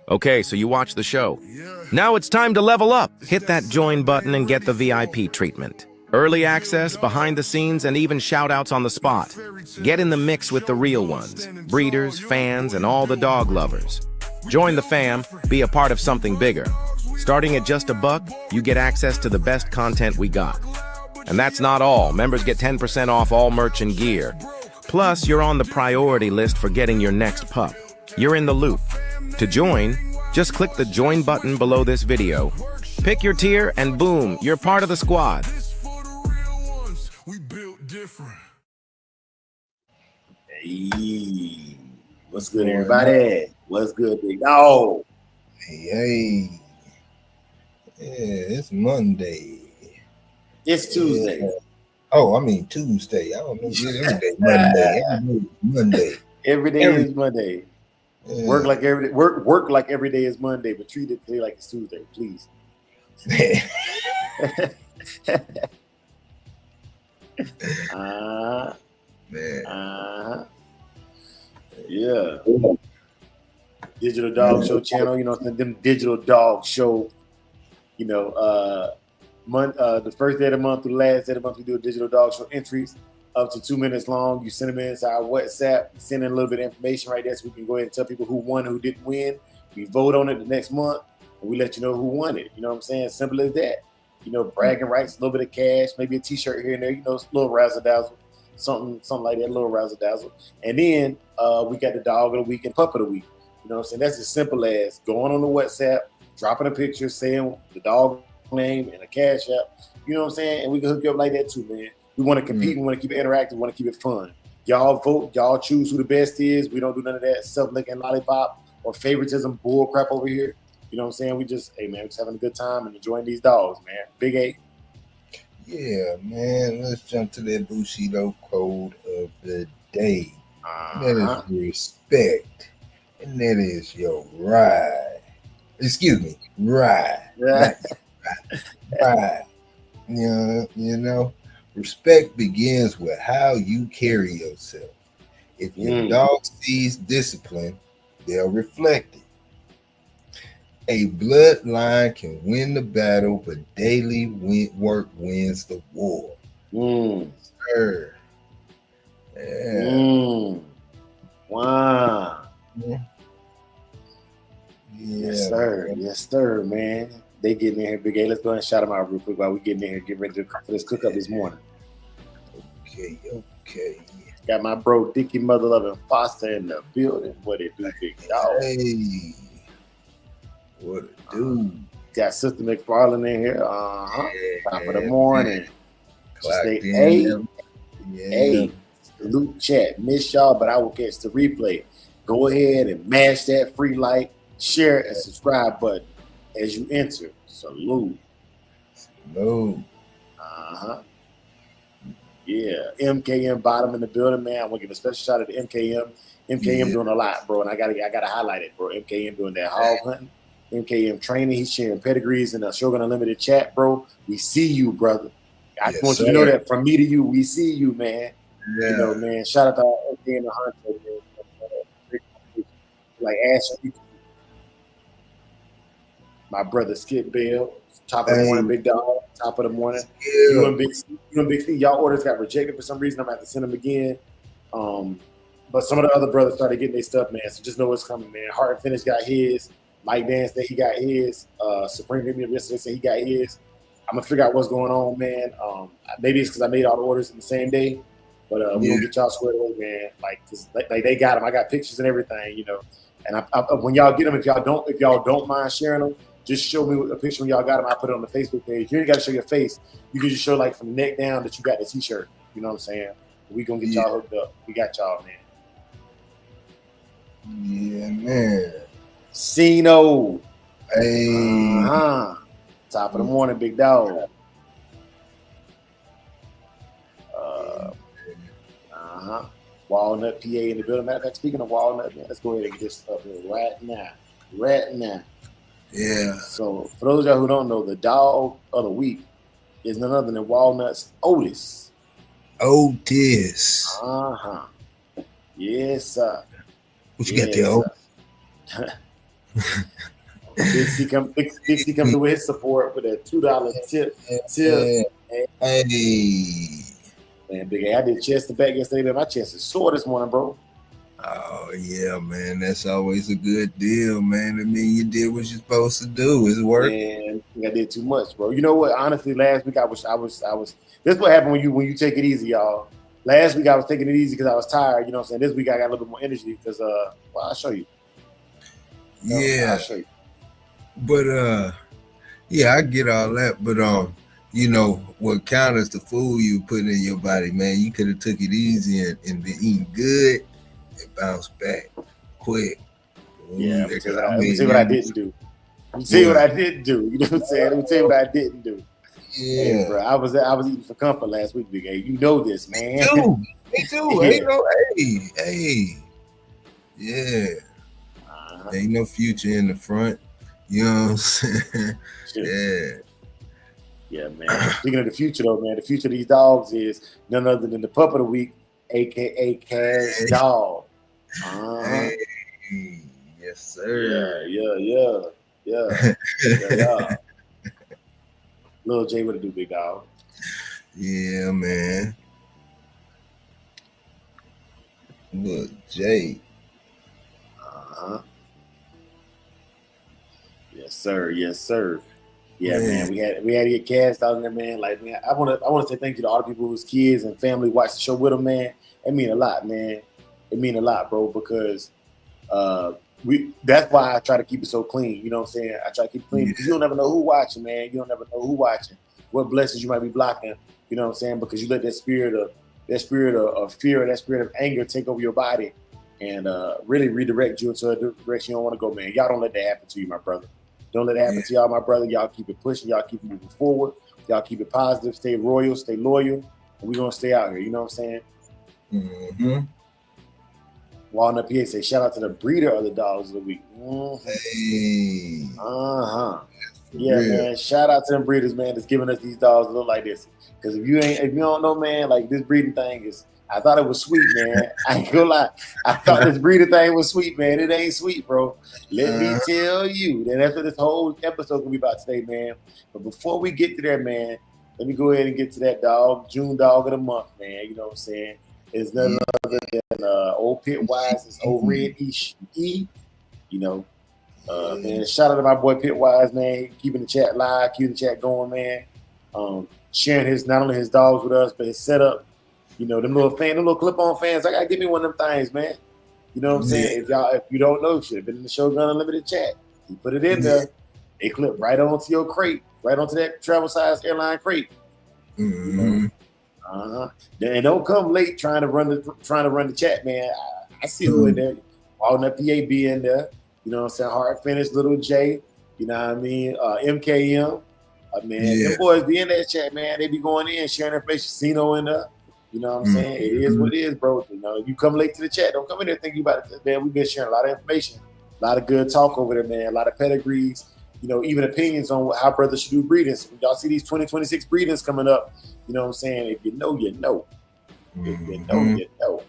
Okay, so you watch the show. Now it's time to level up. Hit that join button and get the VIP treatment. Early access, behind the scenes, and even shout-outs on the spot. Get in the mix with the real ones, breeders, fans, and all the dog lovers. Join the fam, be a part of something bigger. Starting at just $1, you get access to the best content we got. And that's not all. Members get 10% off all merch and gear. Plus, you're on the priority list for getting your next pup. You're in the loop. To join, just click the join button below this video. Pick your tier and boom, you're part of the squad. Hey, what's good, everybody? What's good, big dog? Hey. Yeah, it's Monday. It's Tuesday. Yeah. Oh, I mean Tuesday. I don't know. Every day Monday. Monday. Every day is Monday. Yeah. Work like every day is Monday, but treat it today like it's Tuesday, please. Yeah. Digital Dog Show channel, you know, them Digital Dog Show, you know, the first day of the month through the last day of the month, we do a Digital Dog Show entries up to 2 minutes long. You send them inside our WhatsApp, send in a little bit of information right there so we can go ahead and tell people who won, who didn't win. We vote on it the next month, and we let you know who won it. You know what I'm saying? Simple as that. You know, bragging rights, a little bit of cash, maybe a t-shirt here and there, you know, a little razzle-dazzle, something like that, a little razzle-dazzle. And then we got the dog of the week and pup of the week. You know what I'm saying? That's as simple as going on the WhatsApp, dropping a picture, saying the dog name and a cash app. You know what I'm saying? And we can hook you up like that too, man. We want to compete. We want to keep it interactive. We want to keep it fun. Y'all vote. Y'all choose who the best is. We don't do none of that self-licking lollipop or favoritism bull crap over here. You know what I'm saying? We just, hey, man, we're just having a good time and enjoying these dogs, man. Big A. Yeah, man. Let's jump to that Bushido code of the day. That is respect. And that is your ride. Excuse me, ride. Ride. You know, respect begins with how you carry yourself. If your dog sees discipline, they'll reflect it. A bloodline can win the battle, but daily work wins the war. Sir. Yeah. Wow. Yeah. Yes, sir. Man. Yes, sir, man. They getting in here, Big A. Let's go ahead and shout them out real quick while we getting in here, get ready for this cook up this morning. Okay. Got my bro Dickie Mother Loving Foster in the building. What it do, big dog? Hey. What it do? Got Sister McFarlane in here. Top of the morning. Stay hey, salute chat. Miss y'all, but I will catch the replay. Go ahead and mash that free like, share, and subscribe button as you enter. Salute. Yeah, MKM bottom in the building, man. I want to give a special shout out to MKM. MKM doing a lot, bro, and I gotta highlight it, bro. MKM doing that hog hunting. MKM training. He's sharing pedigrees in the Shogun Unlimited chat, bro. We see you, brother. I want you to know that from me to you, we see you, man. Yeah. You know, man. Shout out to MKM the Hunter, man. Like Ashley, my brother Skip Bell, top of the morning, big dog, top of the morning. You and Big C, y'all orders got rejected for some reason. I'm gonna have to send them again. But some of the other brothers started getting their stuff, man. So just know it's coming, man. Heart and Finish got his. Mike Dance said he got his. Supreme Premium yesterday said he got his. I'm gonna figure out what's going on, man. Maybe it's because I made all the orders in the same day, but we gonna get y'all squared away, man. Cause they got them. I got pictures and everything, you know. And when y'all get them, if y'all don't mind sharing them, just show me a picture when y'all got them. I put it on the Facebook page. You ain't got to show your face. You can just show like from the neck down that you got the T-shirt. You know what I'm saying? We gonna get y'all hooked up. We got y'all, man. Yeah, man. Cino. Hey. Top of the morning, big dog. Walnut, PA in the building. Matter of fact, speaking of Walnut, man, let's go ahead and get this up here right now. Yeah. So for those of y'all who don't know, the dog of the week is none other than Walnut's Otis. Otis. Yes, sir. What you got there, Otis? Big C come through with his support with a $2 tip. Hey. Man, Big A, I did chest to back yesterday, man. My chest is sore this morning, bro. Oh yeah, man. That's always a good deal, man. I mean, you did what you're supposed to do. It's work. Man, I think I did too much, bro. You know what? Honestly, last week I was. This is what happened when you take it easy, y'all. Last week I was taking it easy because I was tired. You know what I'm saying? This week I got a little bit more energy because well, I'll show you. Yeah. I'll show you. But yeah, I get all that. But you know, what counts is the food you put in your body, man. You could have took it easy and been eating good and bounced back quick. Yeah, let me tell you what I didn't do. Let me tell you what I didn't do. You know what I'm saying? Let me tell you what I didn't do. Yeah, hey, bro, I was eating for comfort last week, Big A. You know this, man. Me too. Ain't no, hey, yeah. Ain't no future in the front. You know what I'm saying? Sure. Yeah, man. Speaking of the future, though, man, the future of these dogs is none other than the pup of the week, aka Cash Dog. Hey, yes, sir. Yeah. Little J, what to do, big dog? Yeah, man. Look, Jay. Yes, sir. Yeah, man. We had to get cast out in there, man. Like, man, I want to say thank you to all the people whose kids and family watch the show with them, man. It mean a lot, man. It mean a lot, bro, because that's why I try to keep it so clean. You know what I'm saying? I try to keep it clean because you don't never know who watching, man. You don't never know who watching, what blessings you might be blocking. You know what I'm saying? Because you let that spirit of fear, that spirit of anger take over your body and really redirect you into a direction you don't want to go, man. Y'all don't let that happen to you, my brother. Don't let it happen to y'all, my brother. Y'all keep it pushing. Y'all keep moving forward. Y'all keep it positive. Stay royal. Stay loyal. And we're going to stay out here. You know what I'm saying? Mm-hmm. Walnut PA say, shout out to the breeder of the dogs of the week. Hey. Yeah, real. Man. Shout out to them breeders, man, that's giving us these dogs that look like this. Because if you don't know, man, like this breeding thing is, I thought it was sweet, man. I ain't gonna lie. I thought this breeder thing was sweet, man. It ain't sweet, bro. Let me tell you. And that's what this whole episode gonna be about today, man. But before we get to that, man, let me go ahead and get to that dog, June dog of the month, man. You know what I'm saying? It's none other than old Pitwise, old Red E. You know, man. Shout out to my boy Pitwise, man. Keeping the chat live, keeping the chat going, man. Sharing not only his dogs with us, but his setup. You know, them little clip-on fans. I gotta give me one of them things, man. You know what I'm saying? If you don't know, should have been in the Shogun Unlimited chat. You put it in there, they clip right onto your crate, right onto that travel size airline crate. Mm-hmm. You know? And don't come late trying to run the chat, man. I see who in there. Walnut PAB in there. You know what I'm saying? Hard Finish, Little J. You know what I mean? MKM. Man, them boys be in that chat, man. They be going in, sharing information. Sino in there. You know what I'm saying? It is what it is, bro. You know, if you come late to the chat, don't come in there thinking about it. Man, we've been sharing a lot of information, a lot of good talk over there, man. A lot of pedigrees, you know, even opinions on how brothers should do breedings. When y'all see these 2026 breedings coming up, you know what I'm saying? If you know, you know. If you know, you know.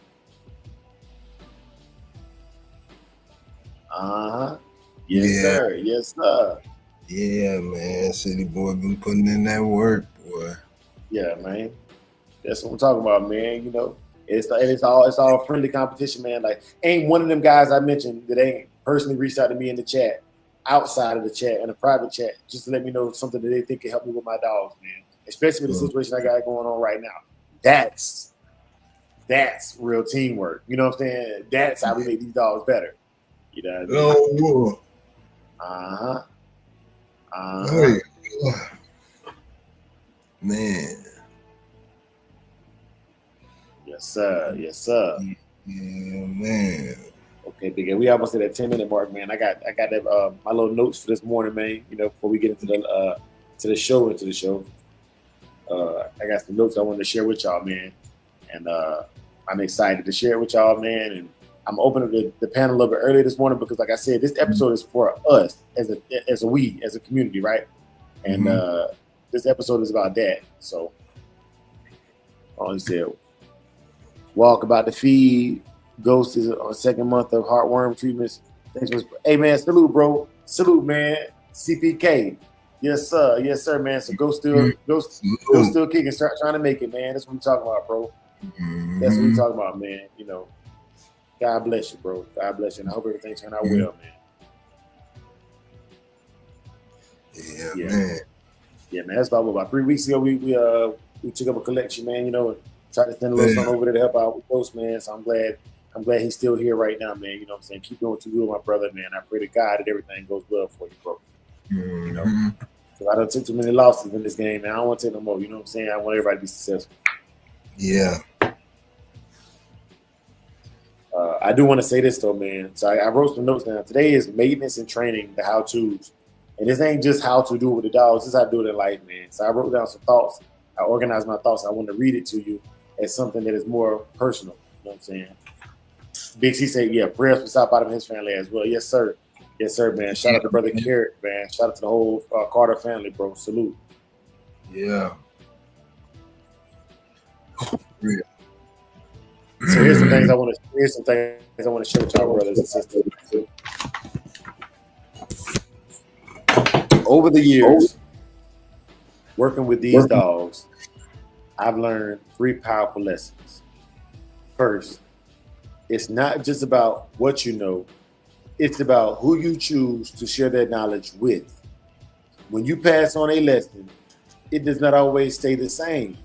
Yes, sir. Yes, sir. Yeah, man. City boy been putting in that work, boy. Yeah, man. That's what I'm talking about, man. You know, it's all friendly competition, man. Like, ain't one of them guys I mentioned that ain't personally reached out to me in the chat, outside of the chat, in a private chat, just to let me know something that they think can help me with my dogs, man. Especially with the situation I got going on right now. That's real teamwork. You know what I'm saying? That's how we make these dogs better. You know what I mean? Man. Yes, sir. Yes, sir. Yeah, man. Okay, big. We almost at that 10-minute mark, man. I got that my little notes for this morning, man. You know, before we get into the show. I got some notes I wanted to share with y'all, man. And I'm excited to share it with y'all, man. And I'm opening the panel a little bit earlier this morning because, like I said, this episode is for us as a community, right? And this episode is about that. So, he said, Walk about to feed. Ghost is on second month of heartworm treatments. Thanks for, hey man, salute, bro. Salute, man. CPK. Yes, sir. Yes, sir, man. So go still kicking, start trying to make it, man. That's what we talking about, bro. That's what we talking about, man. You know, God bless you, bro. God bless you. And I hope everything turn out well, man. Yeah, man. Yeah, man. That's about 3 weeks ago. We took up a collection, man. You know, and tried to send a little something over there to help out with Ghost, man. So I'm glad he's still here right now, man. You know what I'm saying? Keep doing what you do, my brother, man. I pray to God that everything goes well for you, bro. You know, so I don't take too many losses in this game, man. I don't want to take no more. You know what I'm saying? I want everybody to be successful. Yeah. I do want to say this though, man. So I wrote some notes down. Today is maintenance and training, the how-tos. And this ain't just how to do it with the dogs. This is how to do it in life, man. So I wrote down some thoughts. I organized my thoughts. I want to read it to you as something that is more personal. You know what I'm saying? Big C said, yeah, prayers for South Bottom and his family as well. Yes, sir. Yes, sir, man. Shout out to Brother Carrot, man. Shout out to the whole Carter family, bro. Salute. Yeah. Real. So here's some things I want to share with y'all, brothers and sisters. Over the years, working with these dogs, I've learned 3 powerful lessons. First, it's not just about what you know, it's about who you choose to share that knowledge with. When you pass on a lesson, it does not always stay the same.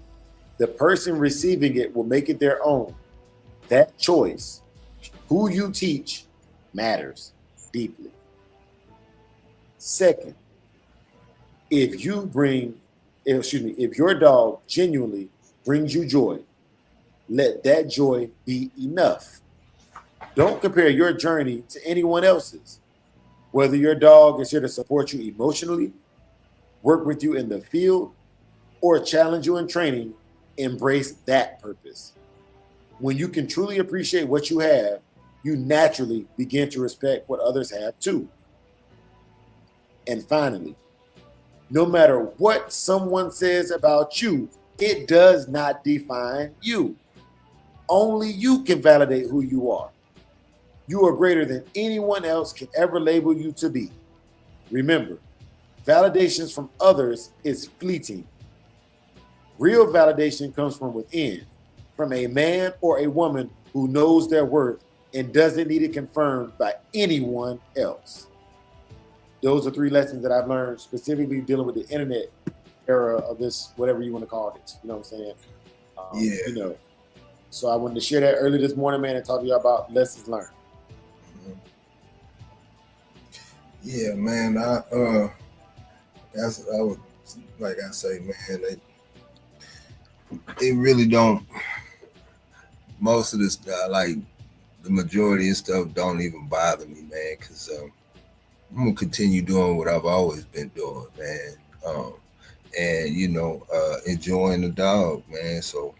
The person receiving it will make it their own. That choice, who you teach, matters deeply. Second, if your dog genuinely brings you joy, let that joy be enough. Don't compare your journey to anyone else's. Whether your dog is here to support you emotionally, work with you in the field, or challenge you in training, embrace that purpose. When you can truly appreciate what you have, you naturally begin to respect what others have too. And finally, no matter what someone says about you, it does not define you. Only you can validate who you are. You are greater than anyone else can ever label you to be. Remember, validations from others is fleeting. Real validation comes from within, from a man or a woman who knows their worth and doesn't need it confirmed by anyone else. Those are 3 lessons that I've learned specifically dealing with the internet era of this, whatever you want to call it. You know what I'm saying? You know. So I wanted to share that early this morning, man, and talk to you about lessons learned. Yeah, man. I would, like I say, man, they really don't. Most of this, like the majority of stuff, don't even bother me, man, because I'm gonna continue doing what I've always been doing, man. And you know, enjoying the dog, man. So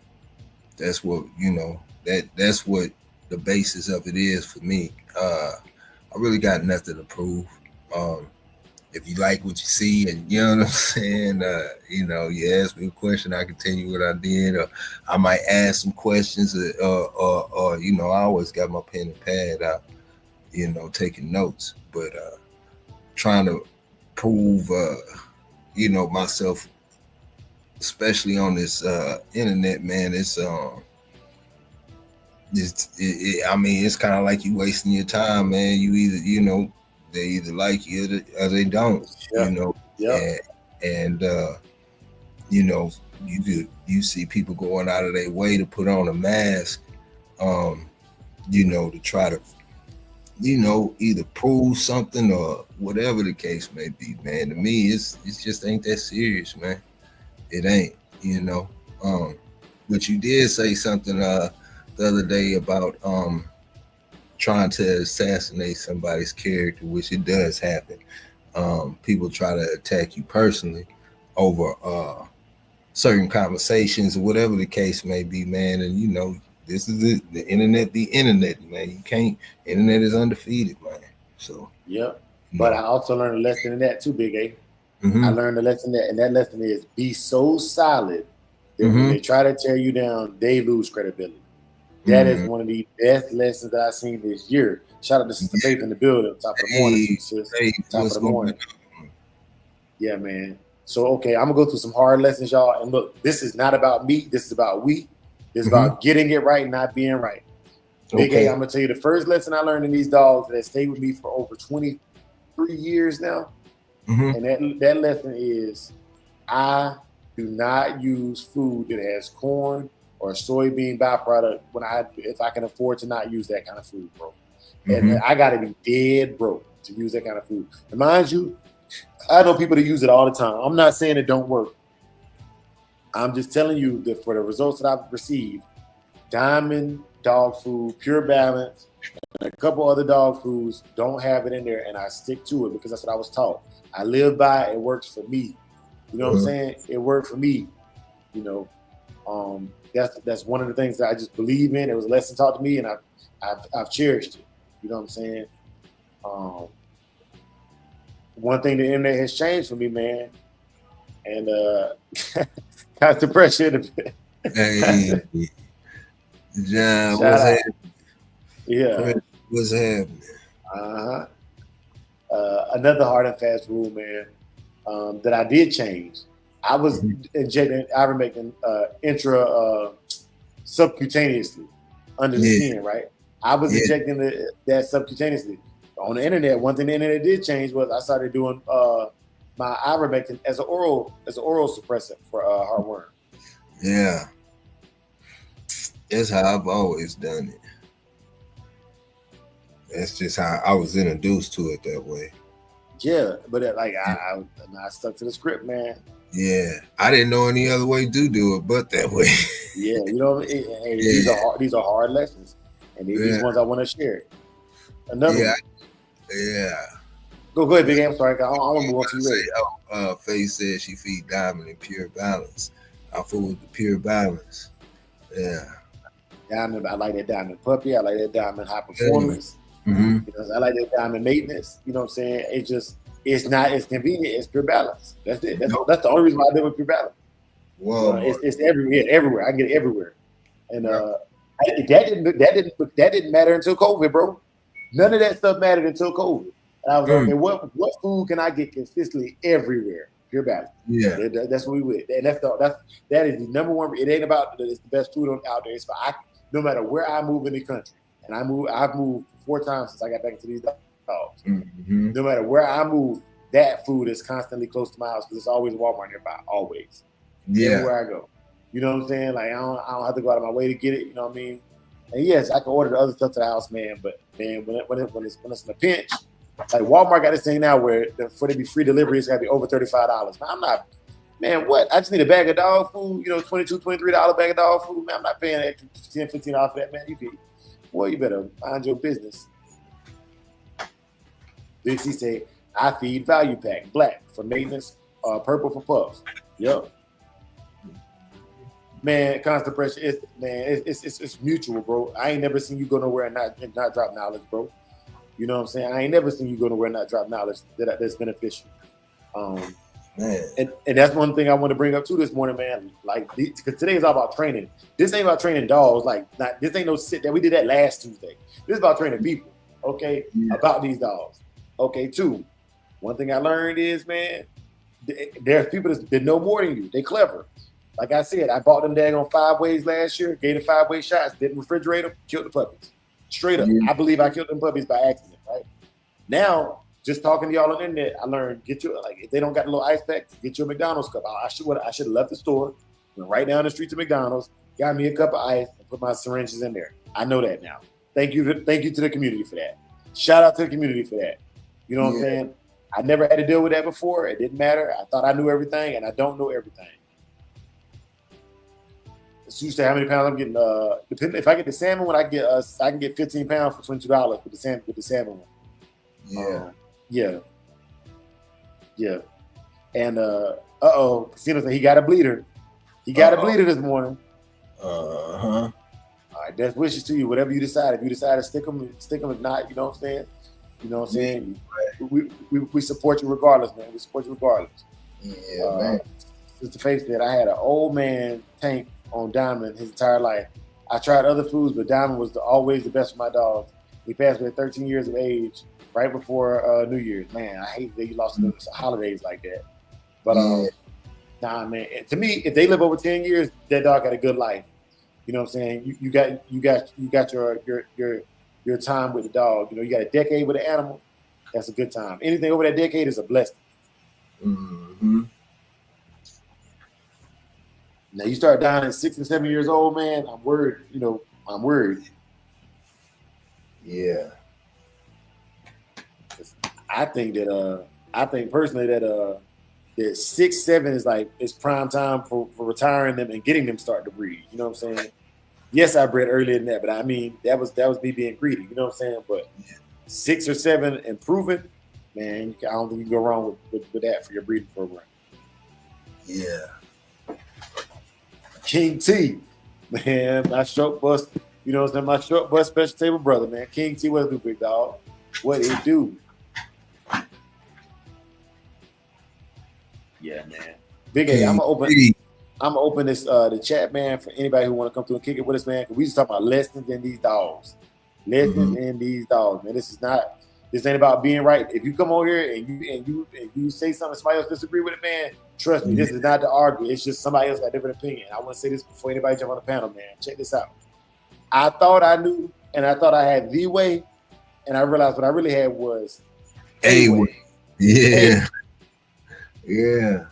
that's what, you know, that's what the basis of it is for me. I really got nothing to prove. If you like what you see, and you know what I'm saying, you know, you ask me a question, I can tell you what I did, or I might ask some questions, or you know, I always got my pen and pad out, you know, taking notes, but trying to prove, you know, myself, especially on this internet, man. I mean, it's kind of like you wasting your time, man. You either, you know, they either like you or they don't, you know. And you know, you see people going out of their way to put on a mask, you know, to try to, you know, either prove something or whatever the case may be, man. To me, it's just ain't that serious, man. It ain't, you know. But you did say something the other day about trying to assassinate somebody's character, which it does happen. People try to attack you personally over certain conversations or whatever the case may be, man. And you know, this is the internet, man. You can't, internet is undefeated, man. So but I also learned a lesson in that too, Big A. I learned a lesson and that lesson is be so solid that when they try to tear you down, they lose credibility. That is one of the best lessons that I've seen this year. Shout out to Sister Faith in the building, top of the morning, sis. Top of the morning. Yeah, man. So, okay, I'm going to go through some hard lessons, y'all. And look, this is not about me. This is about we. This is about getting it right, not being right. Big A, I'm going to tell you the first lesson I learned in these dogs that stayed with me for over 23 years now. And that lesson is I do not use food that has corn or soybean byproduct if I can afford to not use that kind of food, bro. And I got to be dead broke to use that kind of food. And mind you, I know people that use it all the time. I'm not saying it don't work. I'm just telling you that for the results that I've received, Diamond dog food, Pure Balance, and a couple other dog foods don't have it in there, and I stick to it because that's what I was taught. I live by it. It works for me. You know what I'm saying? It worked for me. You know, that's one of the things that I just believe in. It was a lesson taught to me, and I've cherished it. You know what I'm saying? One thing the internet has changed for me, man, and got the pressure. Hey, John, what's happening? Yeah, what's happening? Another hard and fast rule, man, that I did change. I was injecting ivermectin subcutaneously under the skin, right? I was injecting that subcutaneously. On the internet, one thing the internet did change was I started doing my ivermectin as an oral suppressant for heartworm. Yeah, that's how I've always done it. That's just how I was introduced to it that way. Yeah, but I stuck to the script, man. Yeah, I didn't know any other way to do it but that way. Yeah, you know, these are hard lessons, and these ones I want to share. Another one. Yeah. Go ahead, Big A. I'm sorry. I want to move on to you. Faye said she feed Diamond in Pure Balance. I food with the Pure Balance. Yeah. Diamond, I like that Diamond Puppy. I like that Diamond High Performance. You know, I like that Diamond Maintenance. You know what I'm saying? It's not as convenient as Pure Balance. That's it. That's the only reason why I live with Pure Balance. Whoa. It's everywhere. I can get it everywhere. And that didn't matter until COVID, bro. None of that stuff mattered until COVID. And I was like, okay, what food can I get consistently everywhere? Pure Balance. Yeah, that's what we with, and that is the number one. It ain't about it's the best food out there. It's for no matter where I move in the country, and I've moved 4 times since I got back into these dogs. No matter where I move, that food is constantly close to my house because it's always Walmart nearby. Always. Yeah. Everywhere I go. You know what I'm saying? Like I don't have to go out of my way to get it. You know what I mean? And yes, I can order the other stuff to the house, man. But man, when it's in a pinch, like Walmart got this thing now where for it to be free delivery, it's got to be over $35. Man, I'm not. Man, what? I just need a bag of dog food. You know, $22, $23 bag of dog food. Man, I'm not paying extra $10, $15 for that, man. You better mind your business. Dixie say, I feed value pack, black for maintenance, purple for pups. Yep. Man, constant pressure. It's mutual, bro. I ain't never seen you go nowhere and not drop knowledge, bro. You know what I'm saying? I ain't never seen you go nowhere and not drop knowledge that's beneficial. Man. And that's one thing I want to bring up too this morning, man. Like, because today is all about training. This ain't about training dogs. Like, this ain't no sit that we did that last Tuesday. This is about training people. Okay, about these dogs. Okay, 2. One thing I learned is, man, there's people that know more than you. They clever. Like I said, I bought them daggone 5-ways last year, gave them 5-way shots, didn't refrigerate them, killed the puppies. Straight up. I believe I killed them puppies by accident, right? Now, just talking to y'all on the internet, I learned, if they don't got a little ice pack, get you a McDonald's cup. I should have left the store, went right down the street to McDonald's, got me a cup of ice, and put my syringes in there. I know that now. Thank you to the community for that. Shout out to the community for that. You know what I'm saying? I never had to deal with that before. It didn't matter. I thought I knew everything, and I don't know everything. It's used to how many pounds I'm getting. Depending if I get the salmon one, I can get 15 pounds for $22 with the salmon one. Yeah. And Casino said he got a bleeder. He got a bleeder this morning. All right, best wishes to you. Whatever you decide. If you decide to stick them. If not, you know what I'm saying. You know what I'm saying. We support you regardless, man. We support you regardless. Yeah, man. Just to face that, I had an old man tank on Diamond his entire life. I tried other foods, but Diamond was always the best for my dogs. He passed away at 13 years of age, right before New Year's. Man, I hate that you lost the holidays like that. But nah, man. To me, if they live over 10 years, that dog got a good life. You know what I'm saying? You got your time with the dog. You know, you got a decade with the animal. That's a good time. Anything over that decade is a blessing. Mm-hmm. Now you start dying at 6 and 7 years old, man. I'm worried. You know, I'm worried. Yeah. I think personally that 6, 7 is like it's prime time for retiring them and getting them starting to breed. You know what I'm saying? Yes, I bred earlier than that, but I mean that was me being greedy. You know what I'm saying? But 6 or 7 improving, man, I don't think you can go wrong with that for your breeding program. Yeah. King T, man, my short bus, you know what I'm saying? My short bus special table brother, man. King T, what it do, big dog? What it do? Yeah, man. Big A, I'm gonna open this the chat, man, for anybody who want to come through and kick it with us, man. Cause we just talking about lessons in these dogs. Lessons in these dogs, man. This ain't about being right. If you come over here and you say something, somebody else disagree with it, man. Trust me, this is not to argue. It's just somebody else got a different opinion. I want to say this before anybody jump on the panel, man. Check this out. I thought I knew, and I thought I had the way, and I realized what I really had was a way. Yeah. Yeah.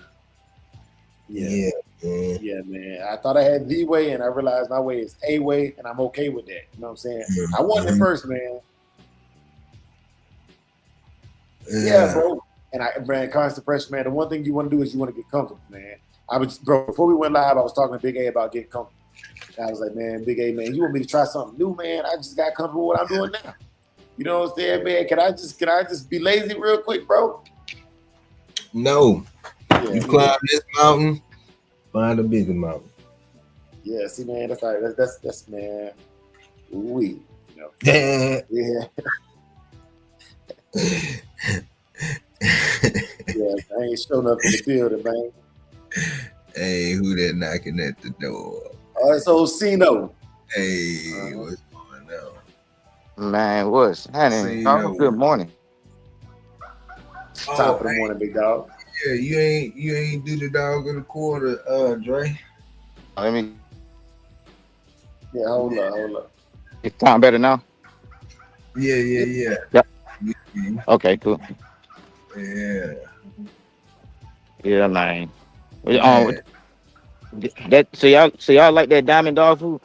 Yeah. Yeah, man. I thought I had the way, and I realized my way is a way, and I'm okay with that. You know what I'm saying? I wasn't the first, man. Yeah, bro. And I ran constant pressure, man. The one thing you want to do is you want to get comfortable, man. Before we went live, I was talking to Big A about getting comfortable. And I was like, man, Big A, man, you want me to try something new, man? I just got comfortable with what I'm doing now. You know what I'm saying, man? Can I just be lazy real quick, bro? No. Yeah, you climb this mountain, find a bigger mountain. Yeah, see, man, that's right. That's man. You know. Yeah. Yeah, I ain't showing up in the building, man. Hey, who that knocking at the door? Oh, it's old Cino. Hey, what's going on? Man, what's happening? Oh, good morning. Top of the morning, big dog. Yeah, you ain't do the dog in the quarter, Dre. Let me. Yeah, hold up. It sound better now? Yeah. Yep. Okay, cool. Yeah, man. So y'all like that diamond dog food?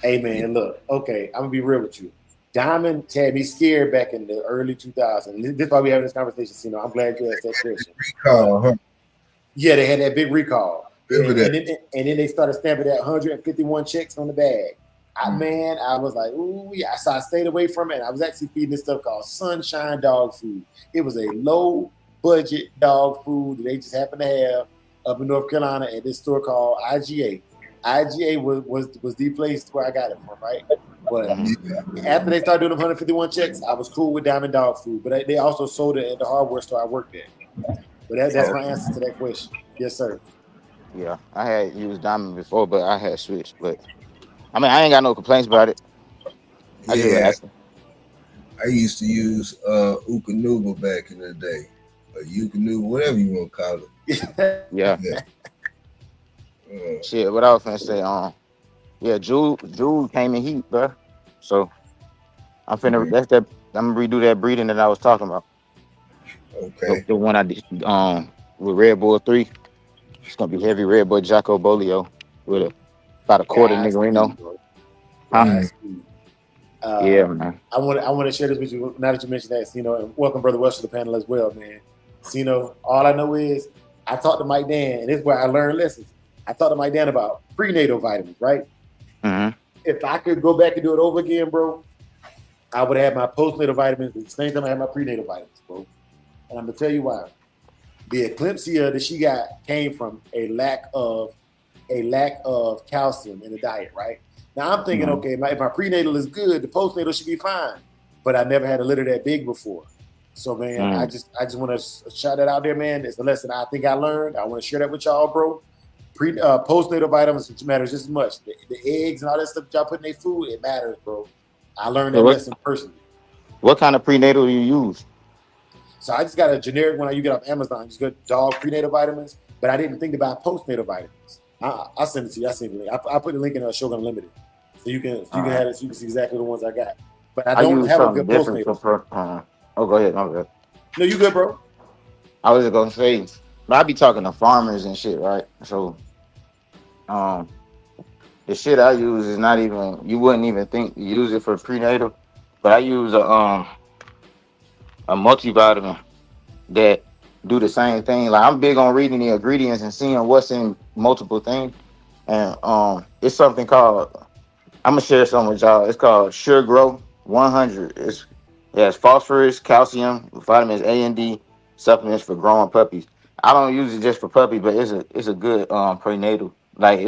Hey man, look. Okay, I'm gonna be real with you. Diamond had me scared back in the early 2000s. This is why we having this conversation. You know, I'm glad you asked that question. Recall, huh? Yeah, they had that big recall, and then they started stamping that 151 checks on the bag. I was like, ooh, yeah. So I stayed away from it. I was actually feeding this stuff called Sunshine Dog Food. It was a low budget dog food that they just happened to have up in North Carolina at this store called IGA. IGA was the place where I got it from, right? But after they started doing 151 checks, I was cool with Diamond Dog Food. But they also sold it at the hardware store I worked at. But that's my answer to that question. Yes, sir. Yeah, I had used Diamond before, but I had switched. But I mean, I ain't got no complaints about it. I used to use Ukanuba back in the day, or Ukanuba, whatever you want to call it. Yeah. Shit, what I was gonna say, Jude came in heat, bro. So I'm finna I'm gonna redo that breeding that I was talking about. Okay. The one I did with Red Bull 3. It's gonna be heavy Red Bull Jocko Bolio with about a quarter Negrino. Yeah, man. I want to share this with you now that you mentioned that, Cino, and welcome Brother West to the panel as well, man. Cino, all I know is I talked to Mike Dan, and this is where I learned lessons. I talked to Mike Dan about prenatal vitamins, right? Mm-hmm. If I could go back and do it over again, bro, I would have my postnatal vitamins at the same time I had my prenatal vitamins, bro. And I'm gonna tell you why. The eclampsia that she got came from a lack of calcium in the diet, right? Now I'm thinking, okay, if my prenatal is good, the postnatal should be fine. But I never had a litter that big before. So man, I just want to shout that out there, man. It's a lesson I think I learned. I want to share that with y'all, bro. postnatal vitamins matters just as much. The eggs and all that stuff y'all put in their food, it matters, bro. I learned that lesson personally. What kind of prenatal do you use? So I just got a generic one you get off Amazon. Just got dog prenatal vitamins, but I didn't think about postnatal vitamins. I'll send it to you. I send the link. I put the link in Shogun Unlimited, so you can have it. So you can see exactly the ones I got. But I don't have a good postnatal. Oh, go ahead. No, you good, bro? I was just gonna say, but I be talking to farmers and shit, right? So, the shit I use is not even. You wouldn't even think to use it for prenatal, but I use a multivitamin that do the same thing. Like I'm big on reading the ingredients and seeing what's in multiple things. And it's something called, I'm gonna share something with y'all. It's called Sure Grow 100. It has phosphorus, calcium, vitamins A and D, supplements for growing puppies. I don't use it just for puppies, but it's a good prenatal. Like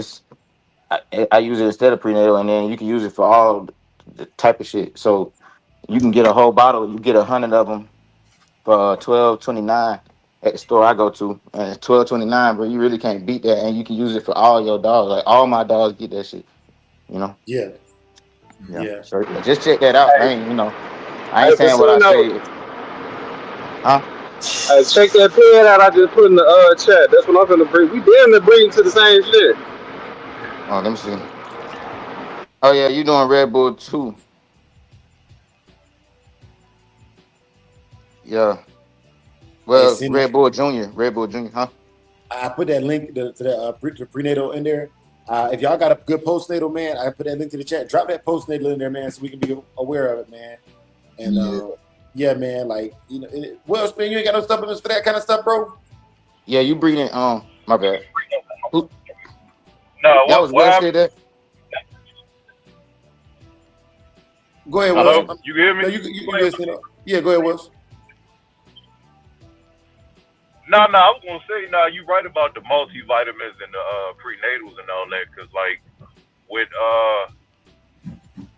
I use it instead of prenatal, and then you can use it for all the type of shit. So you can get a whole bottle. You get 100 of them for $12.29 at the store I go to, and it's $12.29, but you really can't beat that. And you can use it for all your dogs. Like all my dogs get that shit, you know. Yeah. So just check that out. Hey, I ain't saying what I say. Huh? Hey, check that pen out. I just put in the chat. That's what I'm gonna bring. We damn near bring to the same shit. Oh, let me see. Oh yeah, you doing Red Bull too? Yeah. Well, Red Bull Junior, huh? I put that link to the prenatal in there. If y'all got a good postnatal, man, I put that link to the chat. Drop that postnatal in there, man, so we can be aware of it, man. And yeah, man, like what else, man? You ain't got no supplements for that kind of stuff, bro? Yeah, you breeding? My bad. No, that was Wes did that. Go ahead, hello? Wes. You hear me? No, you yeah, go ahead, Wes. No, I was gonna say, you right about the multivitamins and the prenatals and all that, cause like with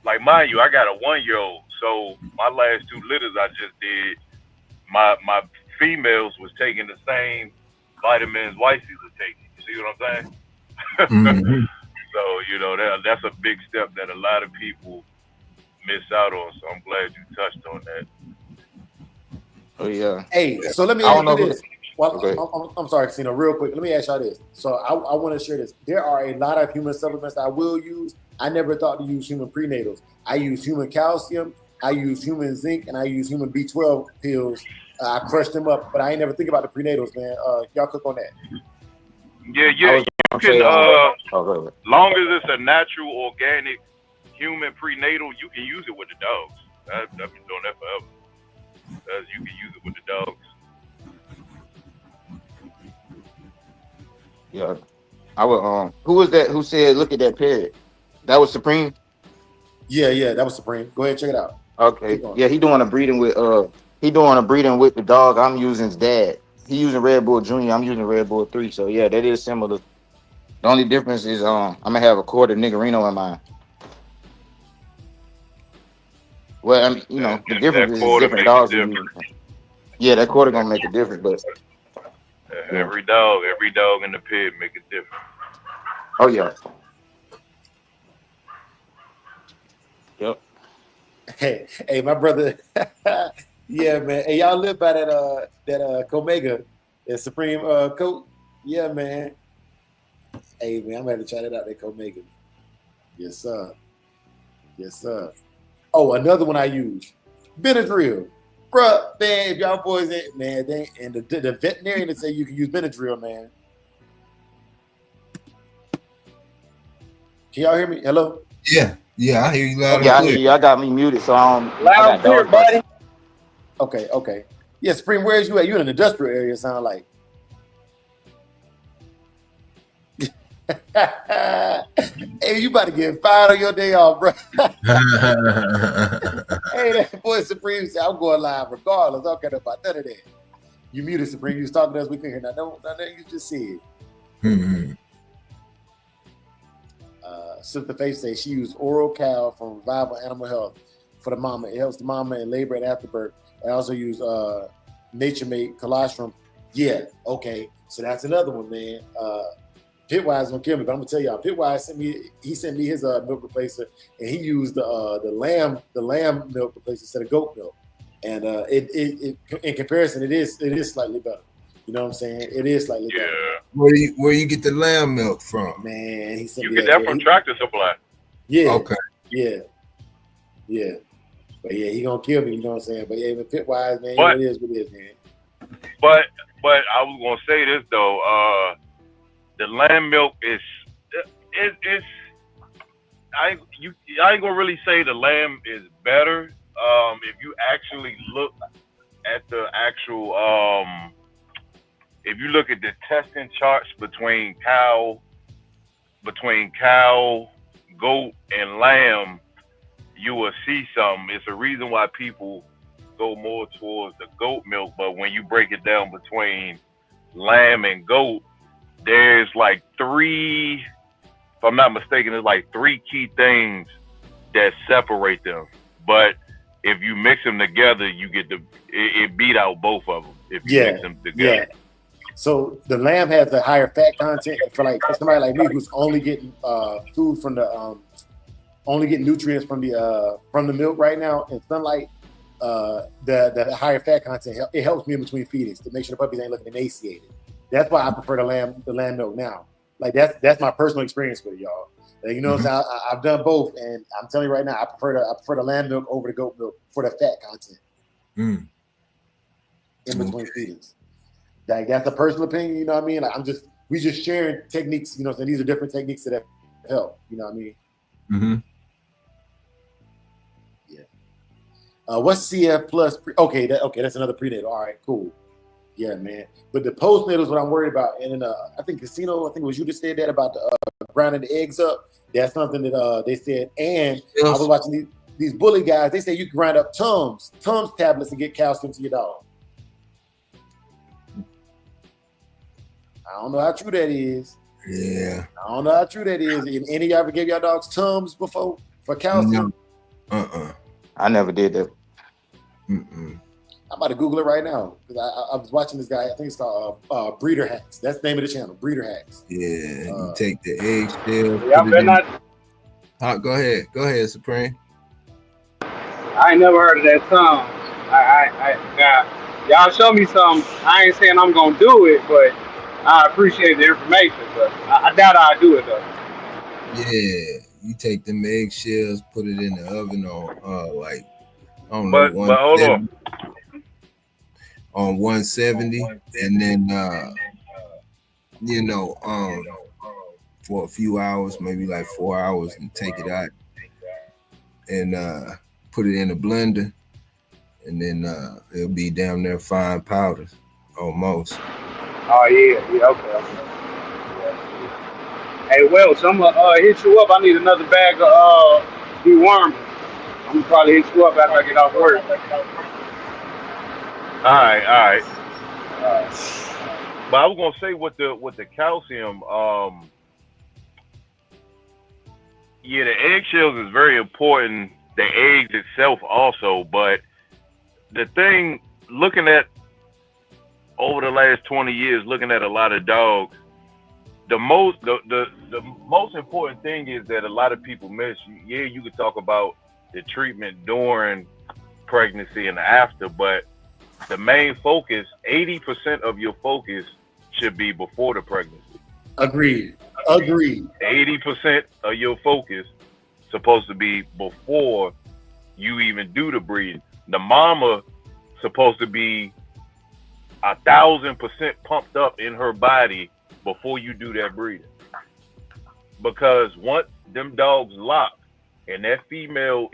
like mind you, I got a 1-year-old, so my last 2 litters I just did, my females was taking the same vitamins wifeys are taking. You see what I'm saying? Mm-hmm. So that's a big step that a lot of people miss out on. So I'm glad you touched on that. Oh yeah. Hey, so let me ask you this. Well, I'm sorry, Casino, real quick. Let me ask y'all this. So I want to share this. There are a lot of human supplements I will use. I never thought to use human prenatals. I use human calcium, I use human zinc, and I use human B12 pills. I crushed them up, but I ain't never think about the prenatals, man. Y'all cook on that. Yeah. You can, long as it's a natural, organic, human prenatal, you can use it with the dogs. I've been doing that forever. You can use it with the dogs. Yeah, I would. Who was that? Who said, "Look at that period"? That was Supreme. Yeah, that was Supreme. Go ahead, check it out. Okay. Yeah, he doing a breeding with the dog. I'm using his dad. He using Red Bull Junior. I'm using Red Bull 3. So yeah, that is similar. The only difference is I'm gonna have a quarter Niggerino in mine. Well, I mean, the difference is different dogs. Yeah, that quarter gonna make a difference, but. Every dog in the pit make a difference. Oh yeah. Yep. Hey, my brother. Yeah, man. Hey, y'all live by that Comega, that Supreme coat. Yeah, man. Hey, man, I'm gonna have to try that out. That Comega. Yes, sir. Oh, another one I use, Benadryl. Bruh, man, if y'all boys ain't, man, and the veterinarian that say you can use Benadryl, man. Can y'all hear me? Hello? Yeah, I hear you loud and clear. I hear you. I got me muted, so I don't. Loud and clear, buddy. Okay. Yeah, Supreme, where is you at? You in an industrial area, sound like. Hey, you about to get fired on your day off, bro. Hey, that boy Supreme said, I'm going live regardless. I don't care about none of that. You muted, Supreme. You was talking to us. We couldn't hear nothing you just said. Mm-hmm. Sister Faith says she used Oral Cal from Revival Animal Health for the mama. It helps the mama in labor and afterbirth. I also use Nature Made colostrum. Yeah, okay. So that's another one, man. Pitwise gonna kill me, but I'm gonna tell y'all, Pitwise sent me his milk replacer, and he used the lamb milk replacer instead of goat milk, and it in comparison, it is slightly better. You know what I'm saying? It is slightly better. Where you get the lamb milk from? Man, he sent You me get that from Tractor Supply. Yeah. Okay. Yeah. But yeah, he gonna kill me. You know what I'm saying? But yeah, Pitwise, man, But, it is what it is, man. But I was gonna say this though. The lamb milk it's I ain't gonna really say the lamb is better. If you actually look at the actual if you look at the testing charts between cow, goat, and lamb, you will see something. It's a reason why people go more towards the goat milk, but when you break it down between lamb and goat, there's like three, if I'm not mistaken, there's like three key things that separate them. But if you mix them together, you get it beat out both of them if you mix them together. Yeah. So the lamb has a higher fat content for somebody like me who's only getting food from the only getting nutrients from the milk right now and sunlight. The higher fat content it helps me in between feedings to make sure the puppies ain't looking emaciated. That's why I prefer the lamb milk now. Like that's my personal experience with it, y'all. Like, you know, what I'm saying? I've done both, and I'm telling you right now, I prefer the lamb milk over the goat milk for the fat content. In between feedings. Like that's a personal opinion, you know what I mean? Like we just sharing techniques, you know, so these are different techniques that help, you know what I mean? Mm-hmm. Yeah. What's CF plus? Okay, that's another prenatal. All right, cool. Yeah, man. But the postnatal is what I'm worried about. And then I think Casino, I think it was you that said that about the grinding the eggs up. That's something that they said. And I was watching these bully guys. They say you can grind up Tums tablets and get calcium to your dog. I don't know how true that is. Yeah. I don't know how true that is. Any of y'all ever gave y'all dogs Tums before for calcium? No. I never did that. Mm-mm. I'm about to Google it right now because I was watching this guy. I think it's called Breeder Hacks. That's the name of the channel, Breeder Hacks. Yeah, you take the eggshell. Y'all better not. Go ahead, Supreme. I ain't never heard of that song. Y'all show me some. I ain't saying I'm gonna do it, but I appreciate the information. But I doubt I'll do it though. Yeah, you take them eggshells, put it in the oven on I don't know. But hold on. On 170, and then for a few hours, maybe like 4 hours, and take it out and put it in a blender, and then it'll be down there fine powder almost. Oh yeah, okay. Yeah. Hey, well, so I'm gonna hit you up. I need another bag of dewormer. I'm gonna probably hit you up after I get off work. All right. But I was gonna say with the calcium, the eggshells is very important. The eggs itself also, but the thing looking at over the last 20 years, looking at a lot of dogs, the most important thing is that a lot of people miss. Yeah, you could talk about the treatment during pregnancy and after, but the main focus, 80% of your focus should be before the pregnancy. Agreed. 80% of your focus supposed to be before you even do the breeding. The mama supposed to be 1,000% pumped up in her body before you do that breeding. Because once them dogs lock and that female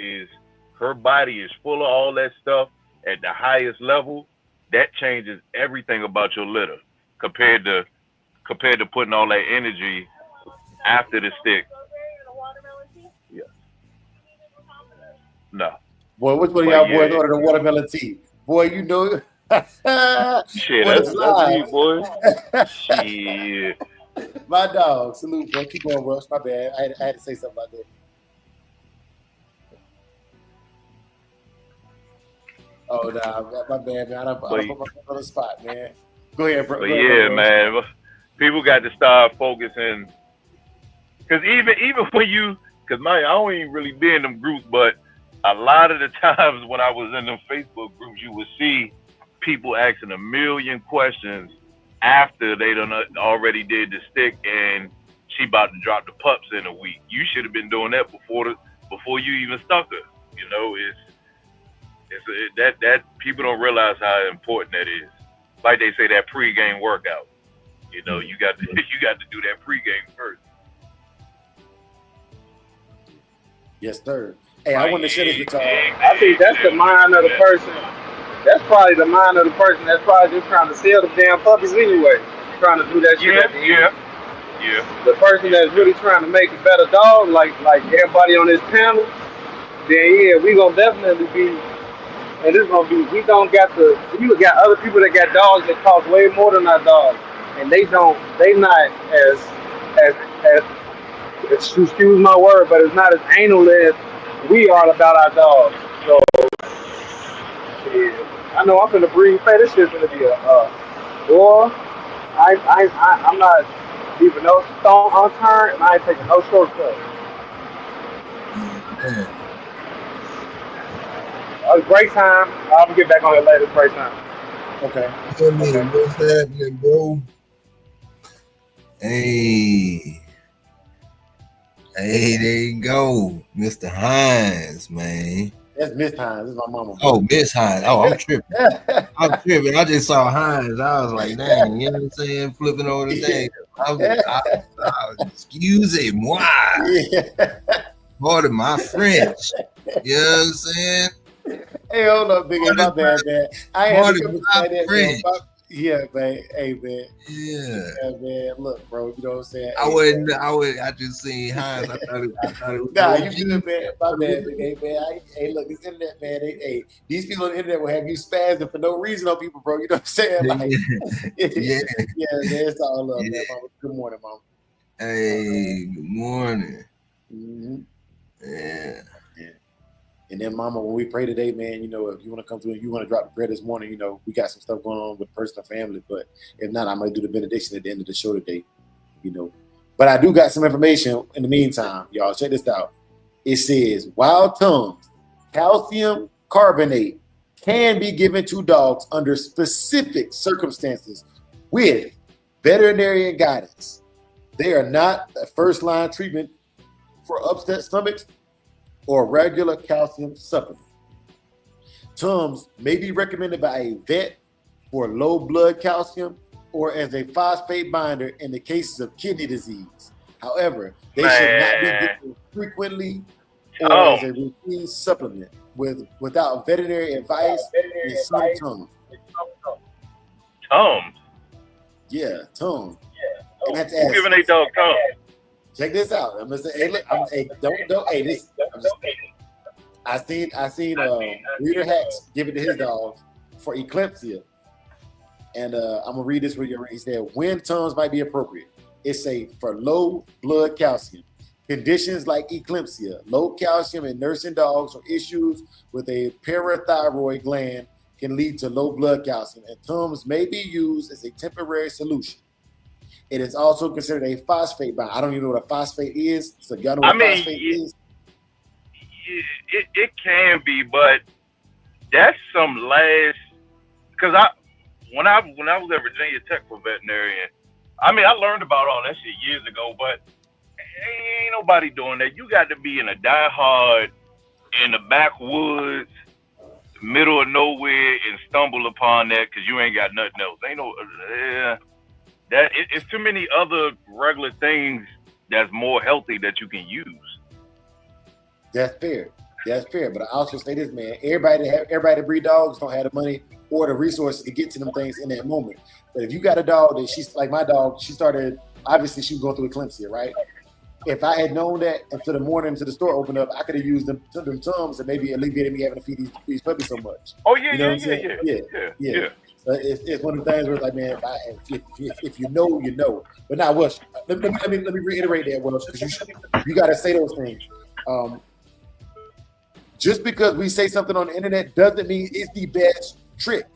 her body is full of all that stuff, at the highest level, that changes everything about your litter compared to putting all that energy after the stick. Yeah. No. Boy, which one of y'all boys ordered a watermelon tea? Boy, you know. Shit, that's me, boy. Shit. My dog. Salute, boy. Keep going, Rush. My bad. I had to say something about that. Oh, nah, my bad, man. I put myself on the spot, man. Go ahead, bro. But yeah, man. People got to start focusing, because even when because I don't even really be in them groups, but a lot of the times when I was in them Facebook groups, you would see people asking a million questions after they done already did the stick and she about to drop the pups in a week. You should have been doing that before you even stuck her. You know, that people don't realize how important that is. Like they say, that pregame workout. You know, you got to do that pregame first. Yes, sir. Hey, I want to share this with y'all. I think that's the mind of the person. That's probably the mind of the person that's probably just trying to sell the damn puppies anyway. Trying to do that shit at the end. Yeah. The person that's really trying to make a better dog, like everybody on this panel, then yeah, we gonna definitely be, and this gonna be, we got other people that got dogs that cost way more than our dogs, and they not as excuse my word, but it's not as anal as we are about our dogs. So yeah, I know I'm gonna breathe. Hey, this shit's gonna be boy. I'm not leaving no stone unturned, and I ain't taking no shortcut. It was a great time. I'll get back on it later. Great time. Okay. What's happening, bro? Hey, there you go, Mr. Hines, man. That's Miss Hines. This is my mama. Oh, Miss Hines. Oh, I'm tripping. I just saw Hines. I was like, dang, you know what I'm saying? Flipping over the thing. Excuse moi. Yeah. Pardon my French. You know what I'm saying? Hey, hold up, big. My bad, man. I ain't my French. Yeah, man. Hey, man. Yeah, man. Look, bro. You know what I'm saying? I just seen Hines. I thought it was. Nah, you good, man. My bad, big. Hey, man. Hey, look, this internet, man. Hey, these people on the internet will have you spazzing for no reason on people, bro. You know what I'm saying? Like, yeah, man. It's all love, man. Mama. Good morning, mama. Hey, good morning. Mm-hmm. Yeah. And then, mama, when we pray today, man, you know, if you want to come through and you want to drop the bread this morning, you know, we got some stuff going on with personal family. But if not, I might do the benediction at the end of the show today, you know. But I do got some information in the meantime, y'all. Check this out. It says wild tongues, calcium carbonate can be given to dogs under specific circumstances with veterinarian guidance. They are not a first-line treatment for upset stomachs or regular calcium supplement. Tums may be recommended by a vet for low blood calcium or as a phosphate binder in the cases of kidney disease. However, they should not be given frequently or as a routine supplement without veterinary advice in some Tums. Tums? Yeah, Tums. Who giving a dog Tums? Check this out. I'm gonna say, hey, look, I seen Reader Hacks give it to his dog for eclampsia, and I'm gonna read this for you. He said, when Tums might be appropriate. It's safe for low blood calcium conditions like eclampsia, low calcium in nursing dogs, or issues with a parathyroid gland can lead to low blood calcium, and Tums may be used as a temporary solution. It is also considered a phosphate binder. I don't even know what a phosphate is. So y'all know what phosphate is? It can be, but that's some last. Because when I was at Virginia Tech for veterinarian, I learned about all that shit years ago, but ain't nobody doing that. You got to be in a diehard in the backwoods, middle of nowhere, and stumble upon that because you ain't got nothing else. Ain't no. It's too many other regular things that's more healthy that you can use. That's fair. But I also say this, man. Everybody that breed dogs don't have the money or the resources to get to them things in that moment. But if you got a dog that she's like my dog, she started. Obviously, she was going through eclampsia, right? If I had known that until the morning until the store opened up, I could have used them Tums and maybe alleviated me having to feed these puppies so much. Oh yeah, you know yeah. So it's one of the things where it's like, man, if you know, you know. But now, Welsh, let me reiterate that, Welsh, because you got to say those things. Just because we say something on the internet doesn't mean it's the best trick.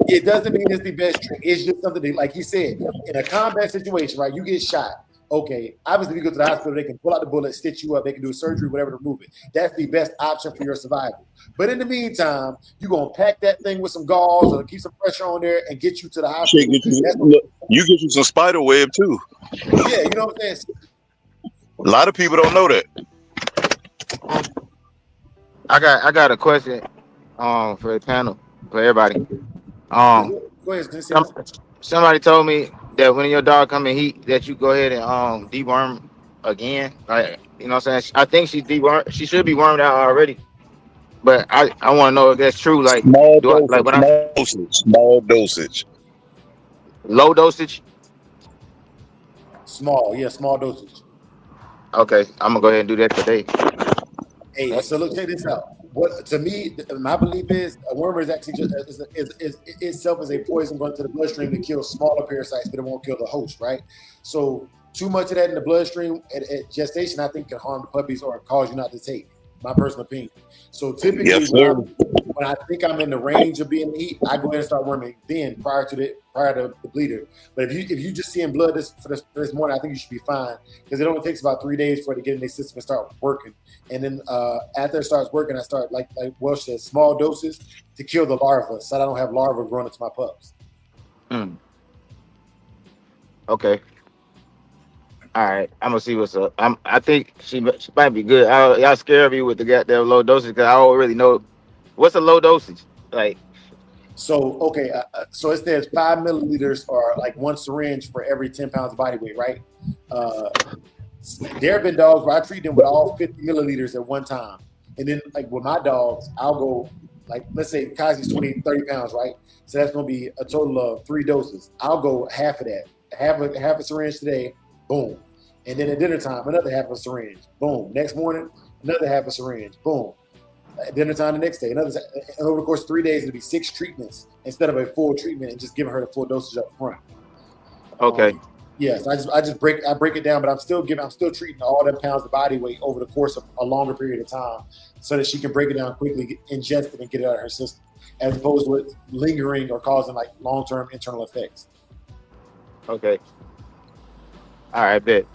It doesn't mean it's the best trick. It's just something that, like he said, in a combat situation, right? You get shot. Okay, obviously, if you go to the hospital, they can pull out the bullet, stitch you up, they can do surgery, whatever to remove it. That's the best option for your survival. But in the meantime, you're gonna pack that thing with some gauze or keep some pressure on there and get you to the hospital. You get you some spider web too. Yeah, you know what I'm saying? A lot of people don't know that. I got a question for the panel, for everybody. Go ahead, Somebody told me that when your dog come in heat, that you go ahead and deworm again. Like, you know what I'm saying? I think she should be wormed out already. But I want to know if that's true. Like, Small dosage. Low dosage? Small dosage. Okay, I'm gonna go ahead and do that today. Hey, so look, check this out. What to me, my belief is a worm is actually just is itself is a poison going to the bloodstream to kill smaller parasites, but it won't kill the host, right? So too much of that in the bloodstream at gestation, I think, can harm the puppies or cause you not to take. My personal opinion. So typically, when I think I'm in the range of being heat, I go ahead and start worming then prior to the bleeder. But if you just seeing blood this morning, I think you should be fine because it only takes about 3 days for it to get in their system and start working. And then after it starts working, I start like Welsh said, small doses to kill the larvae, so I don't have larvae growing into my pups. Okay. All right, I'm gonna see what's up. I think she might be good. Y'all scare me with the goddamn low dosage because I don't really know what's a low dosage like. So okay, so it says 5 milliliters or like 1 syringe for every 10 pounds of body weight, right? There have been dogs where I treat them with all 50 milliliters at one time, and then like with my dogs, I'll go like let's say Kazi's 30 pounds, right? So that's gonna be a total of 3 doses. I'll go half of that, half a syringe today, boom. And then at dinner time, another half a syringe. Boom. Next morning, another half a syringe. Boom. At dinner time the next day, and over the course of 3 days, it'll be 6 treatments instead of a full treatment and just giving her the full dosage up front. Okay. Yes, I break it down, but I'm still treating all them pounds of body weight over the course of a longer period of time so that she can break it down quickly, ingest it, and get it out of her system, as opposed to it lingering or causing like long-term internal effects. Okay. All right, bet.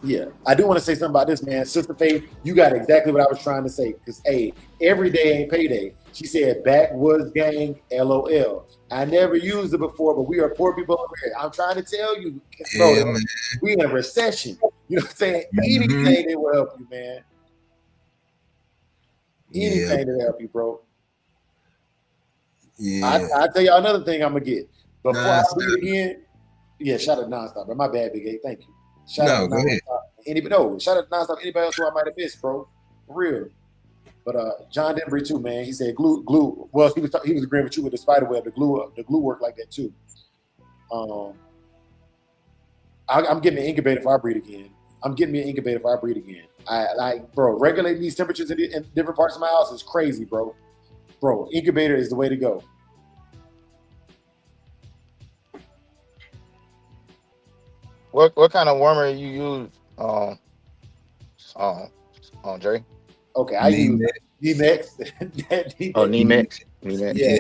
Yeah, I do want to say something about this, man. Sister Faith, you got exactly what I was trying to say. Because, hey, every day ain't payday. She said, backwoods gang, LOL. I never used it before, but we are poor people over here. I'm trying to tell you, bro, we in a recession. You know what I'm saying? Anything that will help you, man. Anything that will help you, bro. Yeah. I'll tell y'all another thing I'm going to get. Before I do it again, shout out Nonstop, bro. My bad, Big A. Thank you. Shout out Nonstop. Shout out Nonstop. Anybody else who I might have missed, bro. For real. But John Denbury too, man. He said glue. Well, he was agreeing with you with the spider web. The glue work like that too. I'm getting an incubator if I breed again. Bro, regulating these temperatures in different parts of my house is crazy, bro. Bro, incubator is the way to go. What kind of warmer you use, Dre? Okay, I use Nemex. Nemex. Yeah,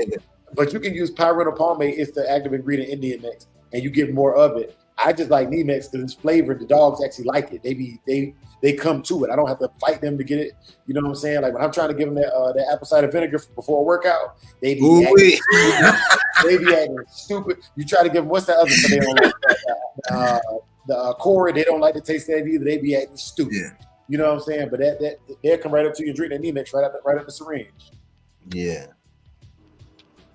but you can use pyrenol palmate. It's the active ingredient in Nemex, and you get more of it. I just like Nemex because it's flavored. The dogs actually like it. They come to it. I don't have to fight them to get it. You know what I'm saying? Like when I'm trying to give them that apple cider vinegar before a workout, they be acting stupid. You try to give them what's that other thing they don't like? The Corey, they don't like the taste of that either. They be acting stupid. Yeah. You know what I'm saying? But that they'll come right up to you and drink that Nemex right up the syringe. Yeah.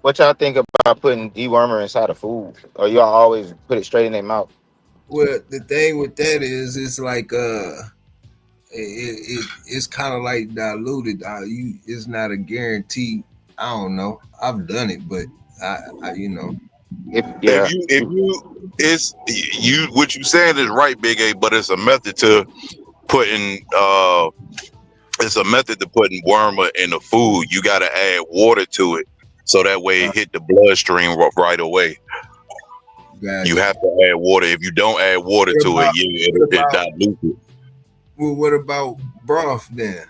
What y'all think about putting dewormer inside of food? Or y'all always put it straight in their mouth? Well, the thing with that is it's like it's kind of like diluted. It's not a guarantee. I don't know. I've done it, but I you know. What you saying is right, Big A, but it's a method to putting wormer in the food. You got to add water to it so that way it hit the bloodstream right away. Gotcha. You have to add water. If you don't add water to it dilutes it. Well, what about broth then?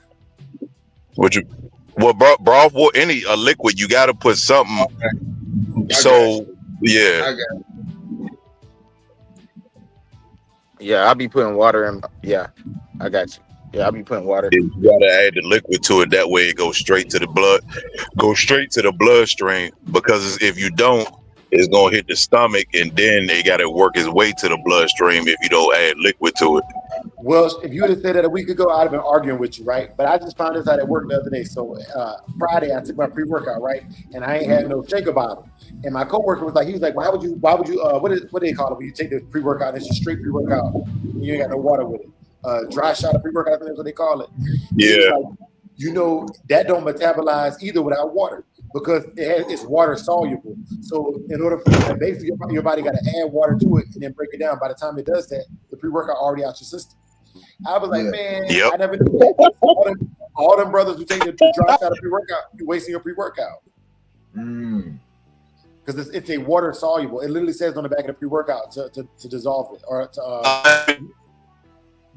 Broth or any liquid, you got to put something So yeah, I got Yeah, I'll be putting water in. Yeah, I got you. Yeah, I'll be putting water. you gotta add the liquid to it. That way, it goes straight to the blood, bloodstream. Because if you don't, it's gonna hit the stomach, and then they gotta work its way to the bloodstream if you don't add liquid to it. Well, if you would have said that a week ago, I'd have been arguing with you, right? But I just found this out at work the other day. So Friday, I took my pre-workout, right? And I ain't had no shaker bottle. And my coworker was like, he was like, why would you, what do they call it when you take the pre-workout and it's just straight pre-workout and you ain't got no water with it? Dry shot of pre-workout, I think that's what they call it. Yeah. Like, that don't metabolize either without water because it's water soluble. So in order for basically your body got to add water to it and then break it down. By the time it does that, the pre-workout already out your system. I was like, man, I never knew that. All them brothers who take the dry shot of pre-workout, you're wasting your pre-workout. Because it's a water soluble. It literally says on the back of the pre-workout to dissolve it or to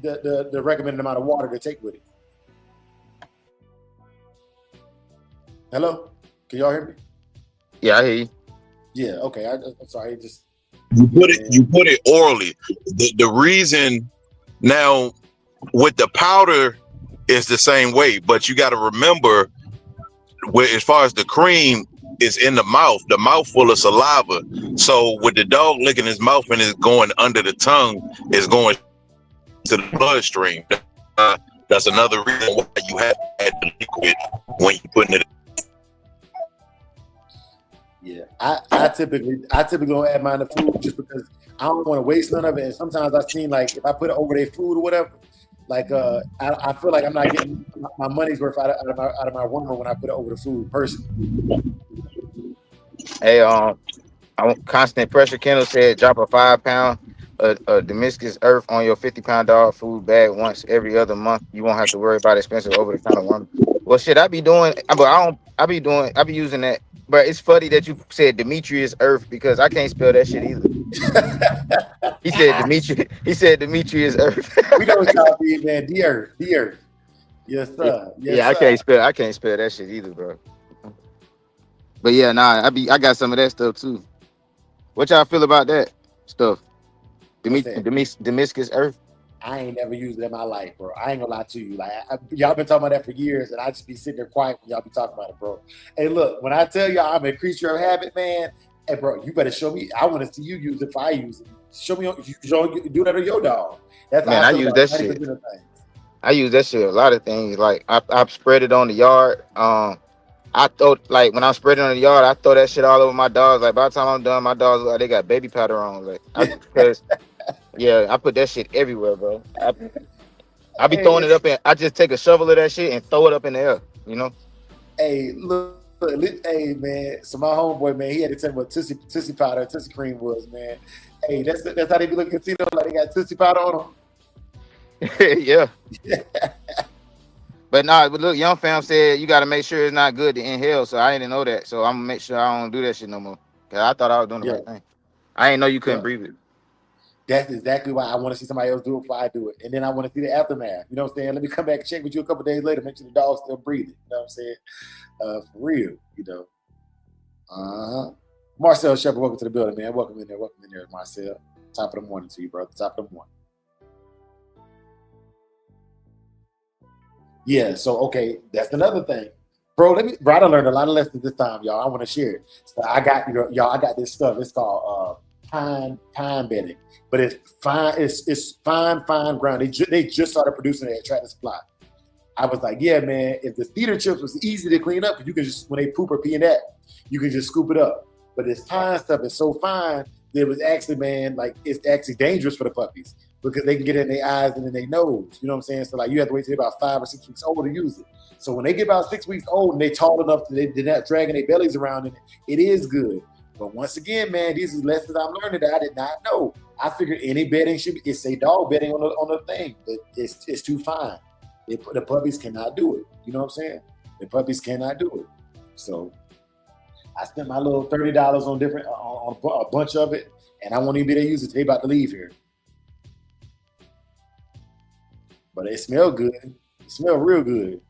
the recommended amount of water to take with it. Hello? Can y'all hear me? Yeah, I hear you. Yeah, okay. I'm sorry. You put it orally. The reason now with the powder is the same way, but you got to remember, as far as the cream is in the mouth full of saliva. So with the dog licking his mouth and it's going under the tongue, it's going to the bloodstream. That's another reason why you have to add the liquid when you're putting it. Yeah, I typically don't add mine to food just because I don't want to waste none of it. And sometimes I've seen like if I put it over their food or whatever, like I feel like I'm not getting my money's worth out of my wormer when I put it over the food personally. Hey, Constant Pressure Kennel said drop a 5-pound Damascus Earth on your 50-pound dog food bag once every other month. You won't have to worry about expensive over-the-counter worm. Well, shit, I be using that. But it's funny that you said Demetrius Earth because I can't spell that shit either. He said Demetrius Earth. We know what y'all be, man. The Earth. Yes, sir. Yes, sir. I can't spell that shit either, bro. But yeah, I got some of that stuff too. What y'all feel about that stuff? Damascus Earth. I ain't never used it in my life, bro. I ain't gonna lie to you. Like y'all been talking about that for years, and I just be sitting there quiet when y'all be talking about it, bro. Hey, look, when I tell y'all I'm a creature of habit, man. Hey, bro, you better show me. I want to see you use it if I use it. Show me. You do that to your dog. That's man. I use that shit. I use that shit a lot of things. Like I spread it on the yard. I thought like when I'm spreading on the yard, I throw that shit all over my dogs. Like by the time I'm done, my dogs like they got baby powder on. Like because yeah, I put that shit everywhere, bro. I be throwing it up and I just take a shovel of that shit and throw it up in the air. You know. Hey, look, hey man. So my homeboy, man, he had to tell me what Tussie powder, Tussie cream was, man. Hey, that's how they be looking at Tito, like they got Tussie powder on them. Yeah. But look, Young Fam said you got to make sure it's not good to inhale. So I didn't know that. So I'm gonna make sure I don't do that shit no more. Cause I thought I was doing the right thing. I didn't know you couldn't breathe it. That's exactly why I want to see somebody else do it before I do it. And then I want to see the aftermath. You know what I'm saying? Let me come back and check with you a couple days later, make sure the dog's still breathing. You know what I'm saying? For real, you know. Marcel Shepard, welcome to the building, man. Welcome in there, Marcel. Top of the morning to you, brother. Top of the morning. Yeah, so okay, that's another thing. Bro, I done learned a lot of lessons this time, y'all. I want to share it. So I got I got this stuff. It's called pine bedding. But it's fine ground. They just started producing it at Tractor Supply. I was like, yeah, man, if the cedar chips was easy to clean up, you can just, when they poop or pee in that, you can just scoop it up. But this pine stuff is so fine that it was actually, man, like it's actually dangerous for the puppies because they can get it in their eyes and in their nose. You know what I'm saying? So like you have to wait till they're about 5 or 6 weeks old to use it. So when they get about 6 weeks old and they tall enough that they're not dragging their bellies around in it is good. But once again, man, these are lessons I'm learning that I did not know. I figured any bedding it's a dog bedding on the thing, but it's too fine. The puppies cannot do it. You know what I'm saying? The puppies cannot do it. So I spent my little $30 on a bunch of it, and I won't even be able to use it. They about to leave here. But it smelled good. It smelled real good.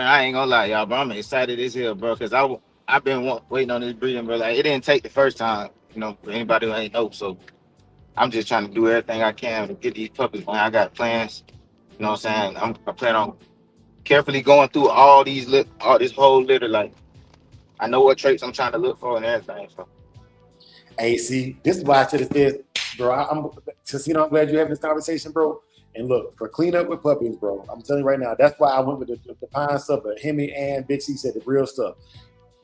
Man, I ain't gonna lie, y'all, bro. I'm excited as hell, bro, because I've been waiting on this breeding, bro. Like, it didn't take the first time, you know, for anybody who ain't know. So I'm just trying to do everything I can to get these puppies, man. I got plans, you know what I'm saying? I plan on carefully going through all this whole litter. Like, I know what traits I'm trying to look for and everything. So, hey, see, this is why I should have said, bro. I'm glad you're having this conversation, bro. And look, for clean up with puppies, bro, I'm telling you right now, that's why I went with the pine stuff. But Hemi and Big C said the real stuff,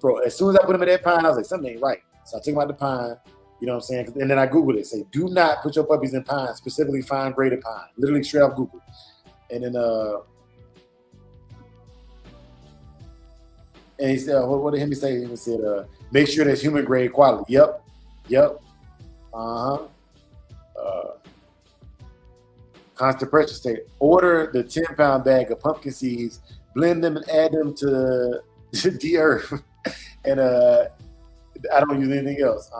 bro. As soon as I put them in that pine, I was like, something ain't right. So I took them out the pine. You know what I'm saying? And then I Googled it. Say, do not put your puppies in pine, specifically fine graded pine. Literally straight off Google. And then and he said, what did Hemi say? He said, make sure there's human grade quality. Yep. Constant pressure state. Order the 10-pound bag of pumpkin seeds, blend them and add them to the earth. And I don't use anything else.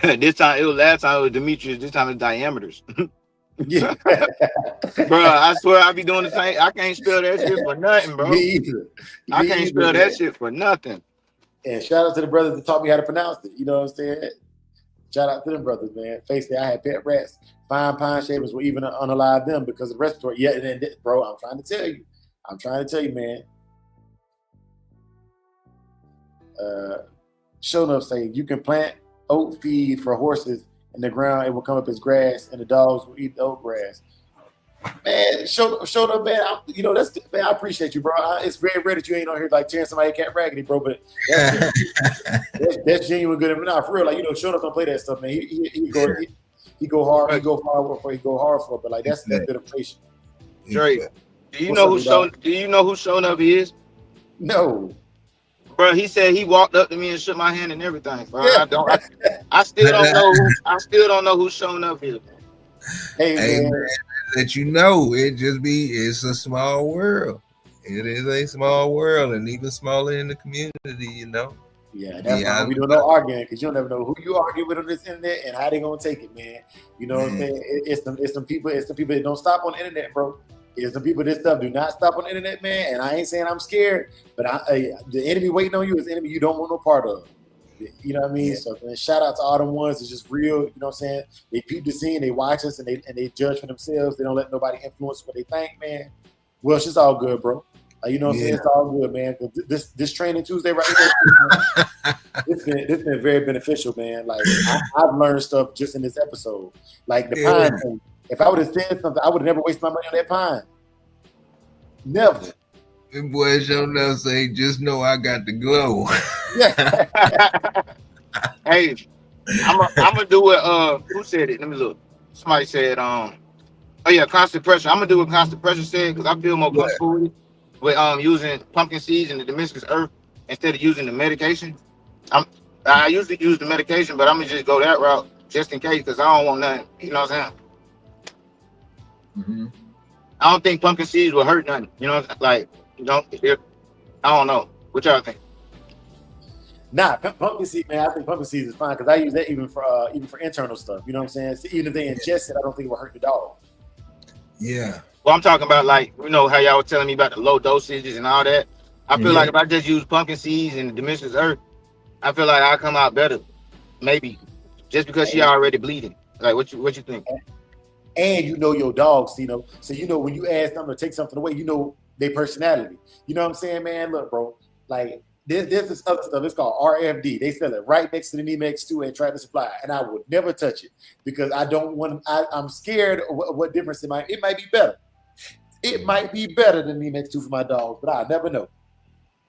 last time it was Demetrius. This time it's diameters. Yeah. Bro, I swear I be doing the same. I can't spell that shit for nothing, bro. Me either. I can't spell that shit for nothing. And shout out to the brothers that taught me how to pronounce it. You know what I'm saying? Shout out to them brothers, man. Face it, I had pet rats. Fine pine shavers will even unalive them because of respiratory. Yeah, and then, bro, I'm trying to tell you, man. Show enough say you can plant oat feed for horses in the ground, it will come up as grass, and the dogs will eat the oat grass. Man, show up, man. I appreciate you, bro. It's very rare that you ain't on here like tearing somebody cat raggedy, bro. But that's genuine good. Nah, for real, like show up don't play that stuff, man. He go hard, he go hard for it. But like that's good information. Drake, do you know who Shogun up is? No. Bro, he said he walked up to me and shook my hand and everything. Bro, I still don't know who Shogun up is. Hey man, let you know, it's a small world. It is a small world, and even smaller in the community, you know. Yeah, that's why we don't know arguing, because you never know who you argue with on this internet and how they gonna take it, man. You know what I'm saying? It's some people that don't stop on the internet, bro. It's the people that stuff do not stop on the internet, man. And I ain't saying I'm scared, but the enemy waiting on you is the enemy you don't want no part of. You know what I mean? Yeah. So man, shout out to all them ones. It's just real. You know what I'm saying? They peep the scene, they watch us, and they judge for themselves. They don't let nobody influence what they think, man. Well, it's just all good, bro. You know what I'm saying? It's all good, man. This training Tuesday right here, it's been very beneficial, man. Like I've learned stuff just in this episode. Like the pine thing. If I would have said something, I would have never wasted my money on that pine. Never. Them boys don't know, say, just know I got the glow. Yeah. Hey, I'm gonna do it. Who said it? Let me look. Somebody said, constant pressure. I'm gonna do what constant pressure said because I feel more comfortable with using pumpkin seeds and the Damascus earth instead of using the medication. I usually use the medication, but I'm gonna just go that route just in case because I don't want nothing. You know what I'm saying? Mm-hmm. I don't think pumpkin seeds will hurt nothing. You know, like I don't know. What y'all think? Nah, pumpkin seed, man. I think pumpkin seeds is fine because I use that even for internal stuff. You know what I'm saying? So even if they ingest it, I don't think it will hurt the dog. Yeah. Well, I'm talking about like how y'all were telling me about the low dosages and all that. I feel like if I just use pumpkin seeds and the Damascus earth, I feel like I'll come out better. Maybe just because she already bleeding. Like what you think? And your dogs, so when you ask them to take something away, their personality. You know what I'm saying, man? Look, bro, like there's this other stuff. It's called RFD. They sell it right next to the Nemex 2 and Tractor Supply, and I would never touch it because I don't want. I'm scared of what difference it might. It might be better. It might be better than Nemex 2 for my dogs, but I never know.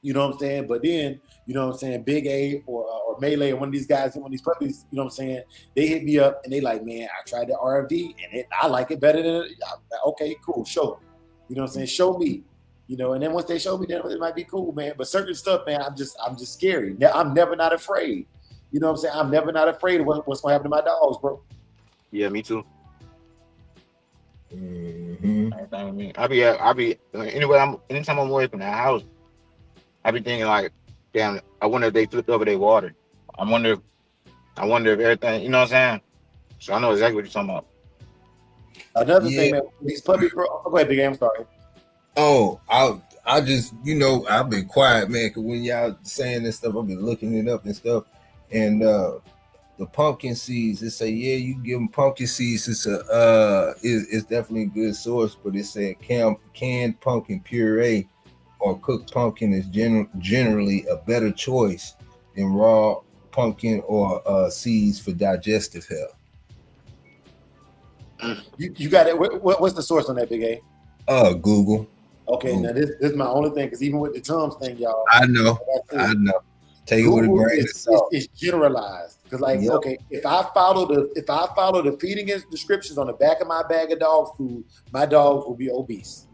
You know what I'm saying? But then, you know what I'm saying, Big A or Melee or one of these guys, one of these puppies, you know what I'm saying, they hit me up and they like, man, I tried the RFD and I like it better than okay, cool, show. You know what I'm saying? Show me. And then once they show me, then it might be cool, man. But certain stuff, man, I'm just scary. I'm never not afraid. You know what I'm saying? I'm never not afraid of what's gonna happen to my dogs, bro. Yeah, me too. Mm-hmm. I be anyway. Anytime I'm away from the house, I be thinking like, damn, I wonder if they flipped over their water. I wonder if everything, you know what I'm saying? So I know exactly what you're talking about. Another thing, man, these puppies, bro. Go ahead, Big A, I'm sorry. Oh, I just, I've been quiet, man, because when y'all saying this stuff, I've been looking it up and stuff. And the pumpkin seeds, they say, yeah, you give them pumpkin seeds. It's definitely a good source, but it said canned pumpkin puree or cooked pumpkin is generally a better choice than raw pumpkin or seeds for digestive health. You got it. What's the source on that, Big A? Google. Okay, Google. now this is my only thing, because even with the Tums thing, y'all. I know. Take it with a grain of salt. It's generalized, because okay, if I follow the feeding descriptions on the back of my bag of dog food, my dogs will be obese.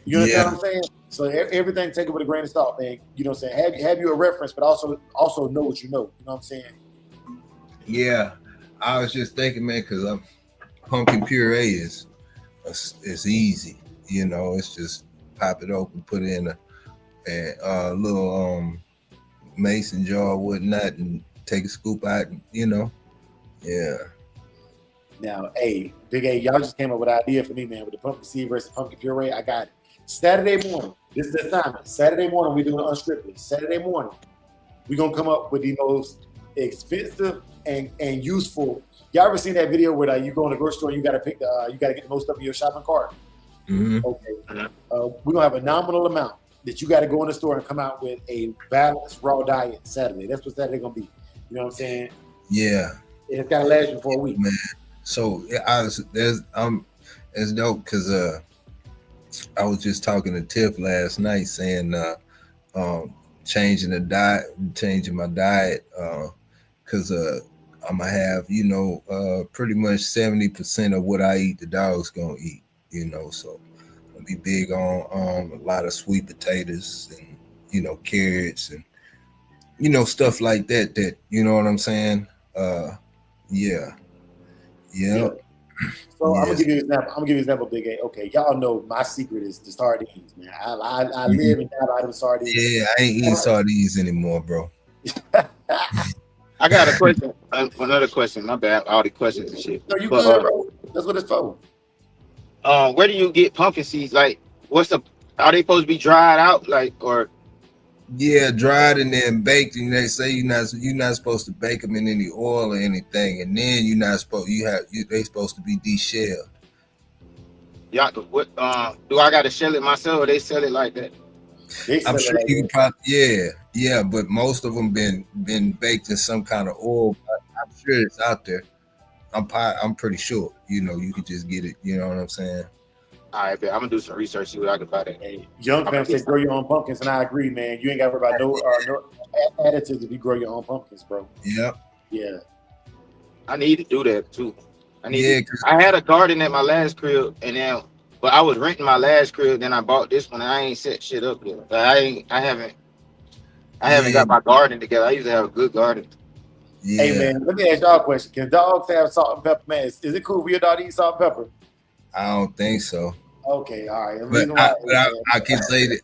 You understand what I'm saying? So everything, take it with a grain of salt, man. You know what I'm saying? Have you a reference, but also know what you know. You know what I'm saying? Yeah, I was just thinking, man, because pumpkin puree is easy. It's just pop it open, put it in a little mason jar or whatnot, and take a scoop out. Yeah. Now, hey, Big A, y'all just came up with an idea for me, man, with the pumpkin seed versus pumpkin puree. I got it. Saturday morning, this is the time. Saturday morning, we're doing unscripted. Saturday morning, we're gonna come up with the most expensive and useful. Y'all ever seen that video where you go in the grocery store and you gotta pick you gotta get the most up of your shopping cart? Mm-hmm. Okay. We're gonna have a nominal amount that you gotta go in the store and come out with a balanced raw diet Saturday. That's what Saturday gonna be. You know what I'm saying? Yeah. It's gotta last you for a week. Man. So it's dope, because I was just talking to Tiff last night saying changing my diet, because I'm gonna have pretty much 70% of what I eat the dog's gonna eat, so I'll be big on a lot of sweet potatoes and carrots and stuff like that you know what I'm saying. Yeah. So I'm gonna give you an example. Big A. Okay, y'all know my secret is the sardines, man. I live and die by them sardines. Yeah, I ain't eating sardines anymore, bro. I got a question. Another question. My bad. All the questions and shit. No, you good, bro. That's what it's for. Where do you get pumpkin seeds? Like, are they supposed to be dried out, or? Yeah, dried and then baked, and they say you're not supposed to bake them in any oil or anything, and then you're not supposed they supposed to be deshelled. Yeah, what do I got to shell it myself, or they sell it like that? I'm sure you can probably but most of them been baked in some kind of oil. I'm sure it's out there. I'm pretty sure. You could just get it. You know what I'm saying? All right, I'm gonna do some research, see what I can find. Hey, Young fam said grow your own pumpkins, and I agree, man. You ain't got to worry about no additives if you grow your own pumpkins, bro. Yep. Yeah. I need to do that too. I had a garden at my last crib, but I was renting my last crib. Then I bought this one, and I ain't set shit up yet. I haven't got my garden together. I used to have a good garden. Yeah. Hey man, let me ask y'all a question. Can dogs have salt and pepper? Man, is it cool for your dog to eat salt and pepper? I don't think so. Okay, all right. But I can say that.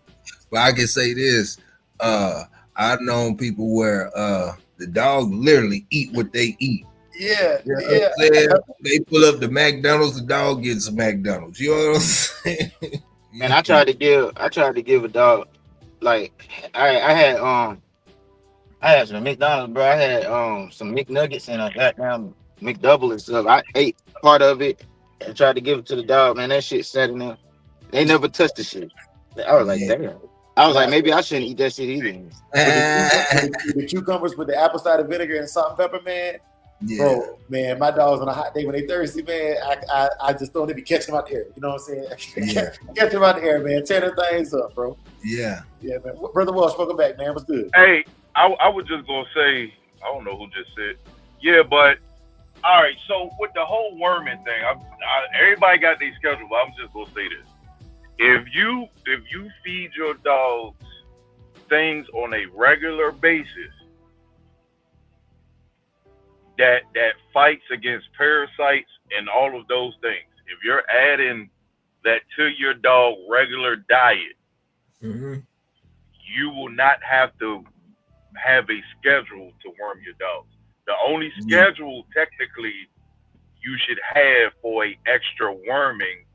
But I can say this. I've known people where the dog literally eat what they eat. Yeah, They pull up the McDonald's, the dog gets McDonald's. You know what I'm saying? And I tried to give a dog, like I had some McDonald's, bro. I had some McNuggets and a goddamn McDouble and stuff. I ate part of it and tried to give it to the dog. Man, that shit sat in there. They never touched the shit. I was like, damn. I was like, maybe I shouldn't eat that shit either. With the cucumbers with the apple cider vinegar and salt and pepper, man. Yeah. Bro, man, my dogs on a hot day when they thirsty, man. I just don't be catching them out the air. You know what I'm saying? Yeah. Catch them out the air, man. Tear them things up, bro. Yeah. Yeah, man. Brother Walsh, welcome back, man. What's good? Hey, I was just gonna say, I don't know who just said, yeah, but all right. So with the whole worming thing, everybody got their schedule. But I'm just gonna say this: if you feed your dogs things on a regular basis that fights against parasites and all of those things, if you're adding that to your dog regular diet, you will not have to have a schedule to worm your dogs. The only schedule technically you should have for a extra worming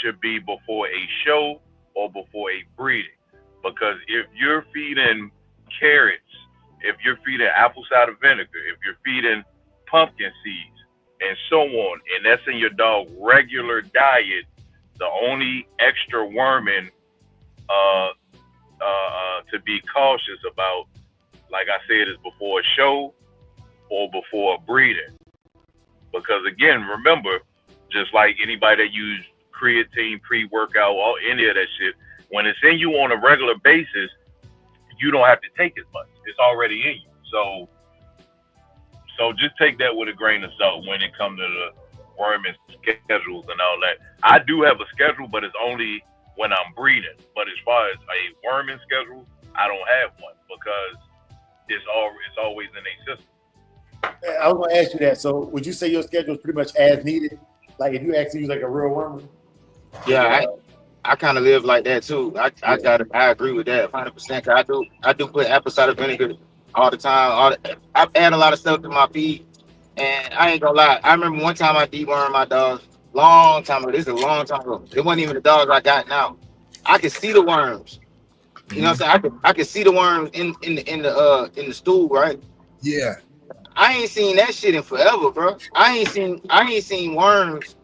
should be before a show or before a breeding. because if you're feeding carrots, if you're feeding apple cider vinegar, if you're feeding pumpkin seeds, and so on, and that's in your dog regular diet, the only extra worming to be cautious about, like I said, is before a show or before breeding. Because again, remember, just like anybody that use creatine, pre-workout, or any of that shit, when it's in you on a regular basis, you don't have to take as much. It's already in you. So just take that with a grain of salt when it comes to the worming schedules and all that. I do have a schedule, but it's only when I'm breeding. But as far as a worming schedule, I don't have one because it's always in a system. I was gonna ask you that. So would you say your schedule is pretty much as needed? Like if you actually use like a real wormer? Yeah, I kind of live like that too. I agree with that 100%. I do put apple cider vinegar all the time. I add a lot of stuff to my feed, and I ain't gonna lie. I remember one time I dewormed my dogs. Long time ago. This is a long time ago. It wasn't even the dogs I got now. I could see the worms. You know what I'm saying? I could see the worms in the stool, right? Yeah. I ain't seen that shit in forever, bro. I ain't seen worms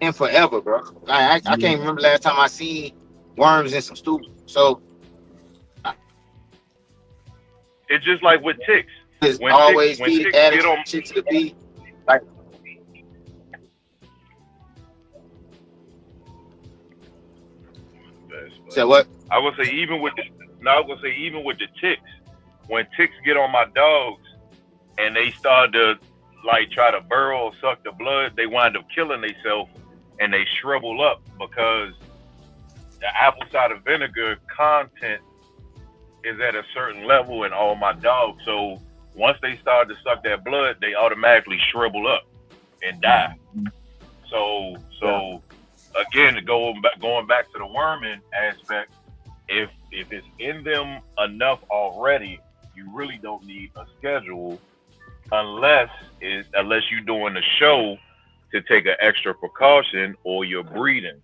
in forever, bro. I can't remember last time I seen worms in some stool. So it's just like with ticks. It's when always ticks feed adding get on shit to the feed. Like say what? I would say even with the ticks, when ticks get on my dogs and they start to like try to burrow or suck the blood, they wind up killing themselves and they shrivel up because the apple cider vinegar content is at a certain level in all my dogs. So once they start to suck that blood, they automatically shrivel up and die. So again, going back to the worming aspect, if it's in them enough already, you really don't need a schedule unless you're doing a show to take an extra precaution or you're breeding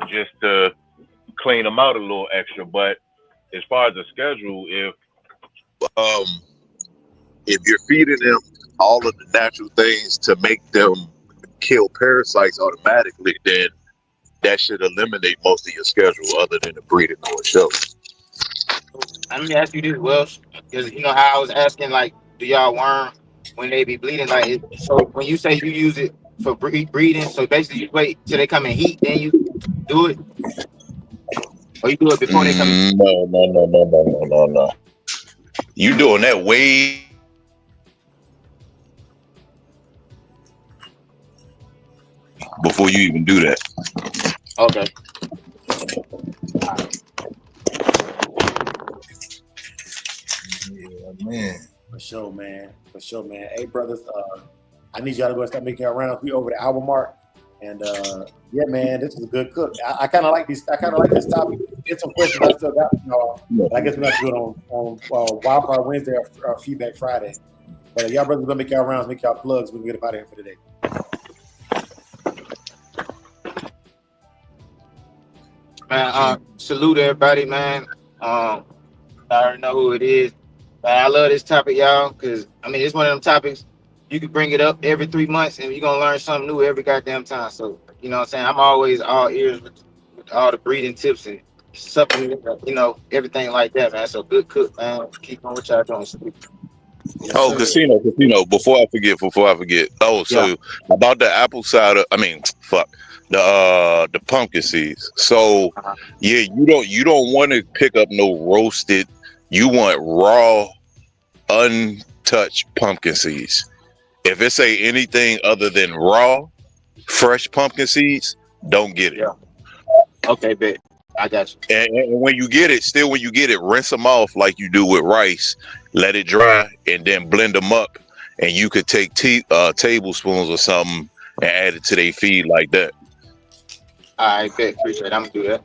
just to clean them out a little extra. But as far as the schedule, if you're feeding them all of the natural things to make them kill parasites automatically, then that should eliminate most of your schedule other than the breeding or a show. Let me ask you this, Welsh, because you know how I was asking, like, do y'all worm when they be bleeding? Like, so when you say you use it for breeding, so basically you wait till they come in heat, then you do it, or you do it before they come in? No. You doing that way before you even do that. Okay. Yeah, man. For sure, man. Hey, brothers, I need y'all to go and start making our rounds. We over the hour mark. And yeah, man, this is a good cook. I kind of like this. I kind of like this topic. Get some questions I still got from y'all. But I guess we're not doing it on Wildcard Wednesday or Feedback Friday. But y'all brothers gonna make y'all rounds, make y'all plugs. We can get up out of here for today. Man, salute everybody, man. I already know who it is. But I love this topic, y'all, because I mean it's one of them topics you can bring it up every 3 months and you're gonna learn something new every goddamn time. So you know what I'm saying? I'm always all ears with all the breeding tips and supplements, you know, everything like that, man. So good cook, man. Keep on what y'all doing. Yes, Oh, sir. casino. Before I forget. Oh, so Yeah. about the apple cider. The pumpkin seeds. So yeah, you don't want to pick up no roasted. You want raw, untouched pumpkin seeds. If it say anything other than raw, fresh pumpkin seeds, don't get it. Yeah. Okay, bet. I got you. And when you get it, rinse them off like you do with rice. Let it dry, and then blend them up. And you could take tablespoons or something and add it to their feed like that. All right, bet. Appreciate it. I'm gonna do that.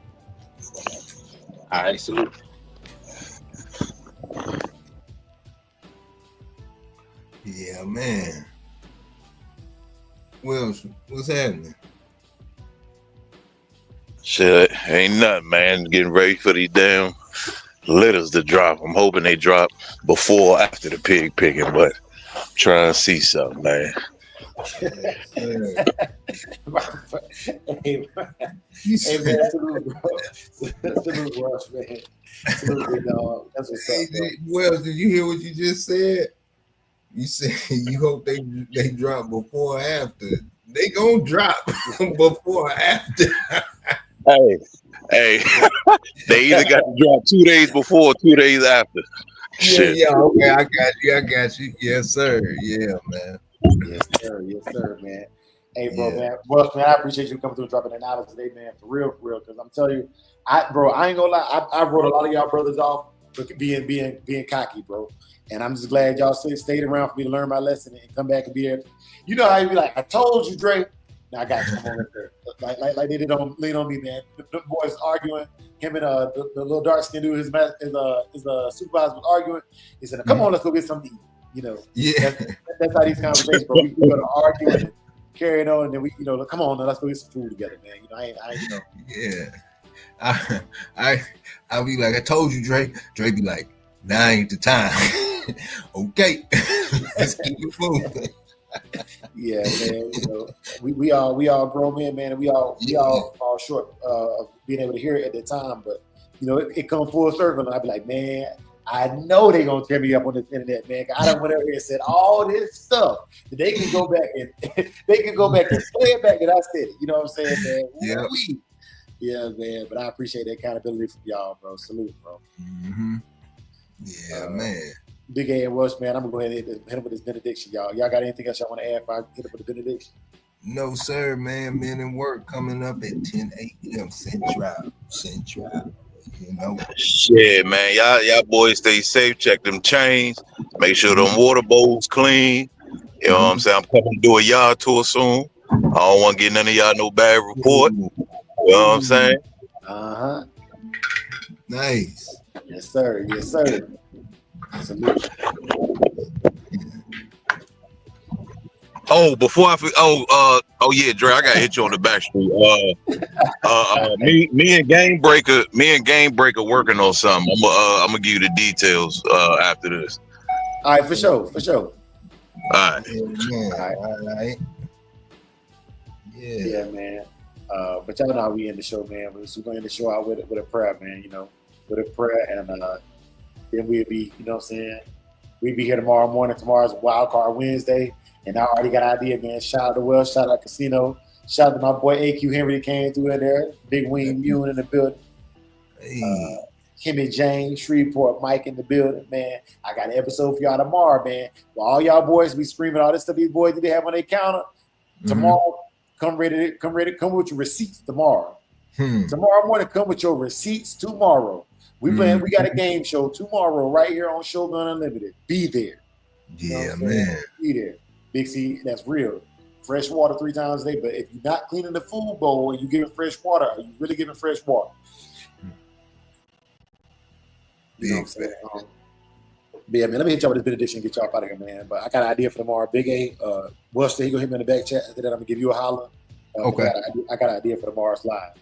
All right, salute. Yeah, man. Well, what's happening? Shit, ain't nothing, man. Getting ready for these damn litters to drop. I'm hoping they drop before or after the pig picking, but trying to see something, man. Hey man, salute, bro. Salute, Rush, man. Salute, big dog. That's what's up, bro. Well, did you hear what you just said? You said you hope they drop before or after. They gonna drop before or after. Hey, they either got to drop 2 days before or 2 days after. Shit. Yeah, okay, I got you. Yes, sir. Yeah, man. Yes, sir, man. Hey, bro, man. Well, man, I appreciate you coming through and dropping that knowledge today, man. For real, because I'm telling you, I ain't gonna lie. I wrote a lot of y'all brothers off for being cocky, bro. And I'm just glad y'all stayed around for me to learn my lesson and come back and be there. You know how you be like, I told you, Dre. Now I got you. Like they did on Lean on Me, man. The boys arguing. Him and the little dark skinned dude, his supervisor was arguing. He said, "Come on, let's go get something to eat." You know, that's how these conversations, bro. We go to argue and carry it on, and then we, come on, now let's go get some food together, man. I'll be like, I told you, Dre. Dre be like, now ain't the time. Okay, let's keep it moving. Yeah, man. We all grown men, man, and we all fall short of being able to hear it at that time. But it comes full circle, and I be like, man, I know they gonna tear me up on this internet, man. I don't went over here and said all this stuff that they can go back and play it back, and I said it. You know what I'm saying, man? Yeah, man. But I appreciate the accountability from y'all, bro. Salute, bro. Mm-hmm. Yeah, man. Big A and Rush, man. I'm gonna go ahead and hit him with this benediction, y'all. Y'all got anything else y'all want to add if I hit him with the benediction? No, sir, man. Men and Work coming up at 10 a.m. Central. Shit, man. Y'all boys stay safe. Check them chains. Make sure them water bowls clean. You know what I'm saying? I'm coming to do a yard tour soon. I don't want to get none of y'all no bad report. You know what I'm saying? Nice. Yes, sir. Salute. Oh, before I forget, oh yeah, Dre, I gotta hit you on the back street. Me and Game Breaker working on something. I'm gonna give you the details after this. All right, for sure. All right. All right. Yeah, man. But y'all know how we end the show, man. We're gonna end the show out with a prayer, man. With a prayer, and then we'll be, you know what I'm saying? We'll be here tomorrow morning. Tomorrow's Wild Card Wednesday. And I already got an idea, man. Shout out to Wells, shout out Casino, shout out to my boy AQ Henry that came through in there. Big Wing Mune in the building. Hey. Kim and James, Shreveport, Mike in the building, man. I got an episode for y'all tomorrow, man. While all y'all boys be screaming all this stuff these boys they have on their counter. Tomorrow, come with your receipts tomorrow. Tomorrow morning, come with your receipts tomorrow. We got a game show tomorrow right here on Shogun Unlimited. Be there. Yeah, man. Be there. Big C, that's real. Fresh water 3 times a day, but if you're not cleaning the food bowl and you giving fresh water, are you really giving fresh water? You know what I'm saying? Yeah, man, let me hit y'all with this benediction and get y'all out of here, man. But I got an idea for tomorrow. Big A, Buster, he gonna hit me in the back chat. After that, I'm gonna give you a holler. Okay. I got an idea for tomorrow's live.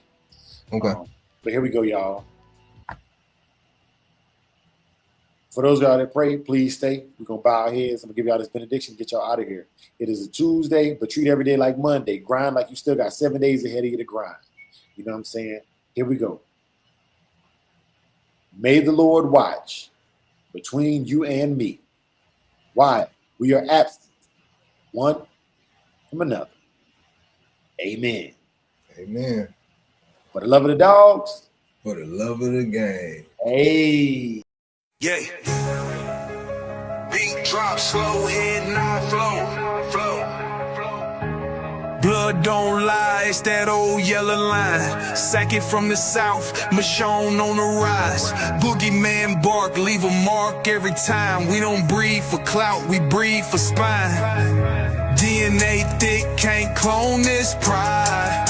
Okay. But here we go, y'all. For those of y'all that pray, please stay. We're going to bow our heads. I'm going to give y'all this benediction and get y'all out of here. It is a Tuesday, but treat every day like Monday. Grind like you still got 7 days ahead of you to grind. You know what I'm saying? Here we go. May the Lord watch between you and me. Why? We are absent one from another. Amen. Amen. For the love of the dogs. For the love of the game. Hey. Yeah. Beat drop slow, head not flow. Blood don't lie, it's that old yellow line. Sack it from the south, Michonne on the rise. Boogeyman bark, leave a mark every time. We don't breathe for clout, we breathe for spine. DNA thick, can't clone this pride.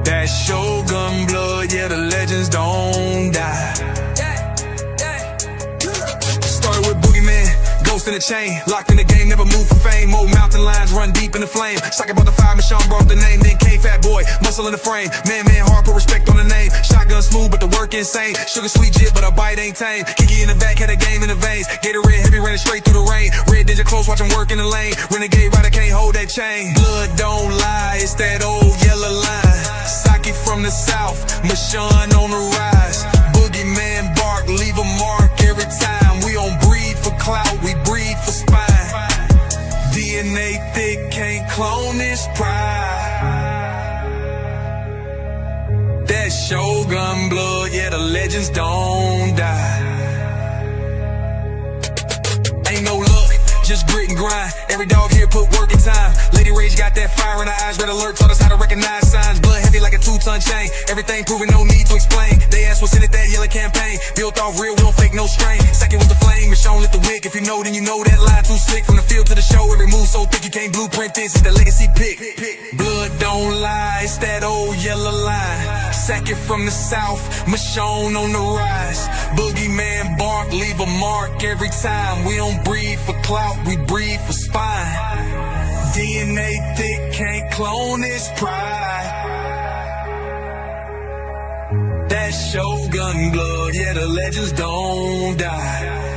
That Shogun blood, yeah, the legends don't die. Started with Boogeyman, ghost in the chain, locked in the game, never moved for fame. Old mountain lions run deep in the flame. Sock about the fire, Michonne brought the name, then came Fat Boy, muscle in the frame. Man, hard, put respect on the name. Shotgun smooth, but the work work insane. Sugar sweet jit, but a bite ain't tame. Kiki in the back, had a game in the veins. Gatorade heavy, ran it straight through the rain. Red ninja close, watch him work in the lane. Renegade rider can't hold that chain. Blood don't lie, it's that old yellow line. Saki from the south, Michonne on the rise. Boogeyman bark, leave a mark every time. We don't breed for clout, we breed for spine. DNA thick, can't clone this pride. That Shogun blood, yeah, the legends don't die. Ain't no luck, just grit and grind. Every dog here put work in time. Lady Rage got that fire in her eyes. Red alert taught us how to recognize signs. Blood heavy like a 2-ton chain. Everything proven, no need to explain. They asked what's in it, that yellow campaign. Built off real, we don't fake no strain. Second with the flame, Michonne lit the wick. If you know, then you know that line too slick. From the field to the show, every move so thick you can't blueprint this. It's the legacy pick. Blood don't lie, it's that old yellow line. Second from the south, Michonne on the rise. Boogeyman bark, leave a mark every time. We don't breed for clout, we breed for spine. DNA thick, can't clone this pride. That Shogun blood, yeah, the legends don't die.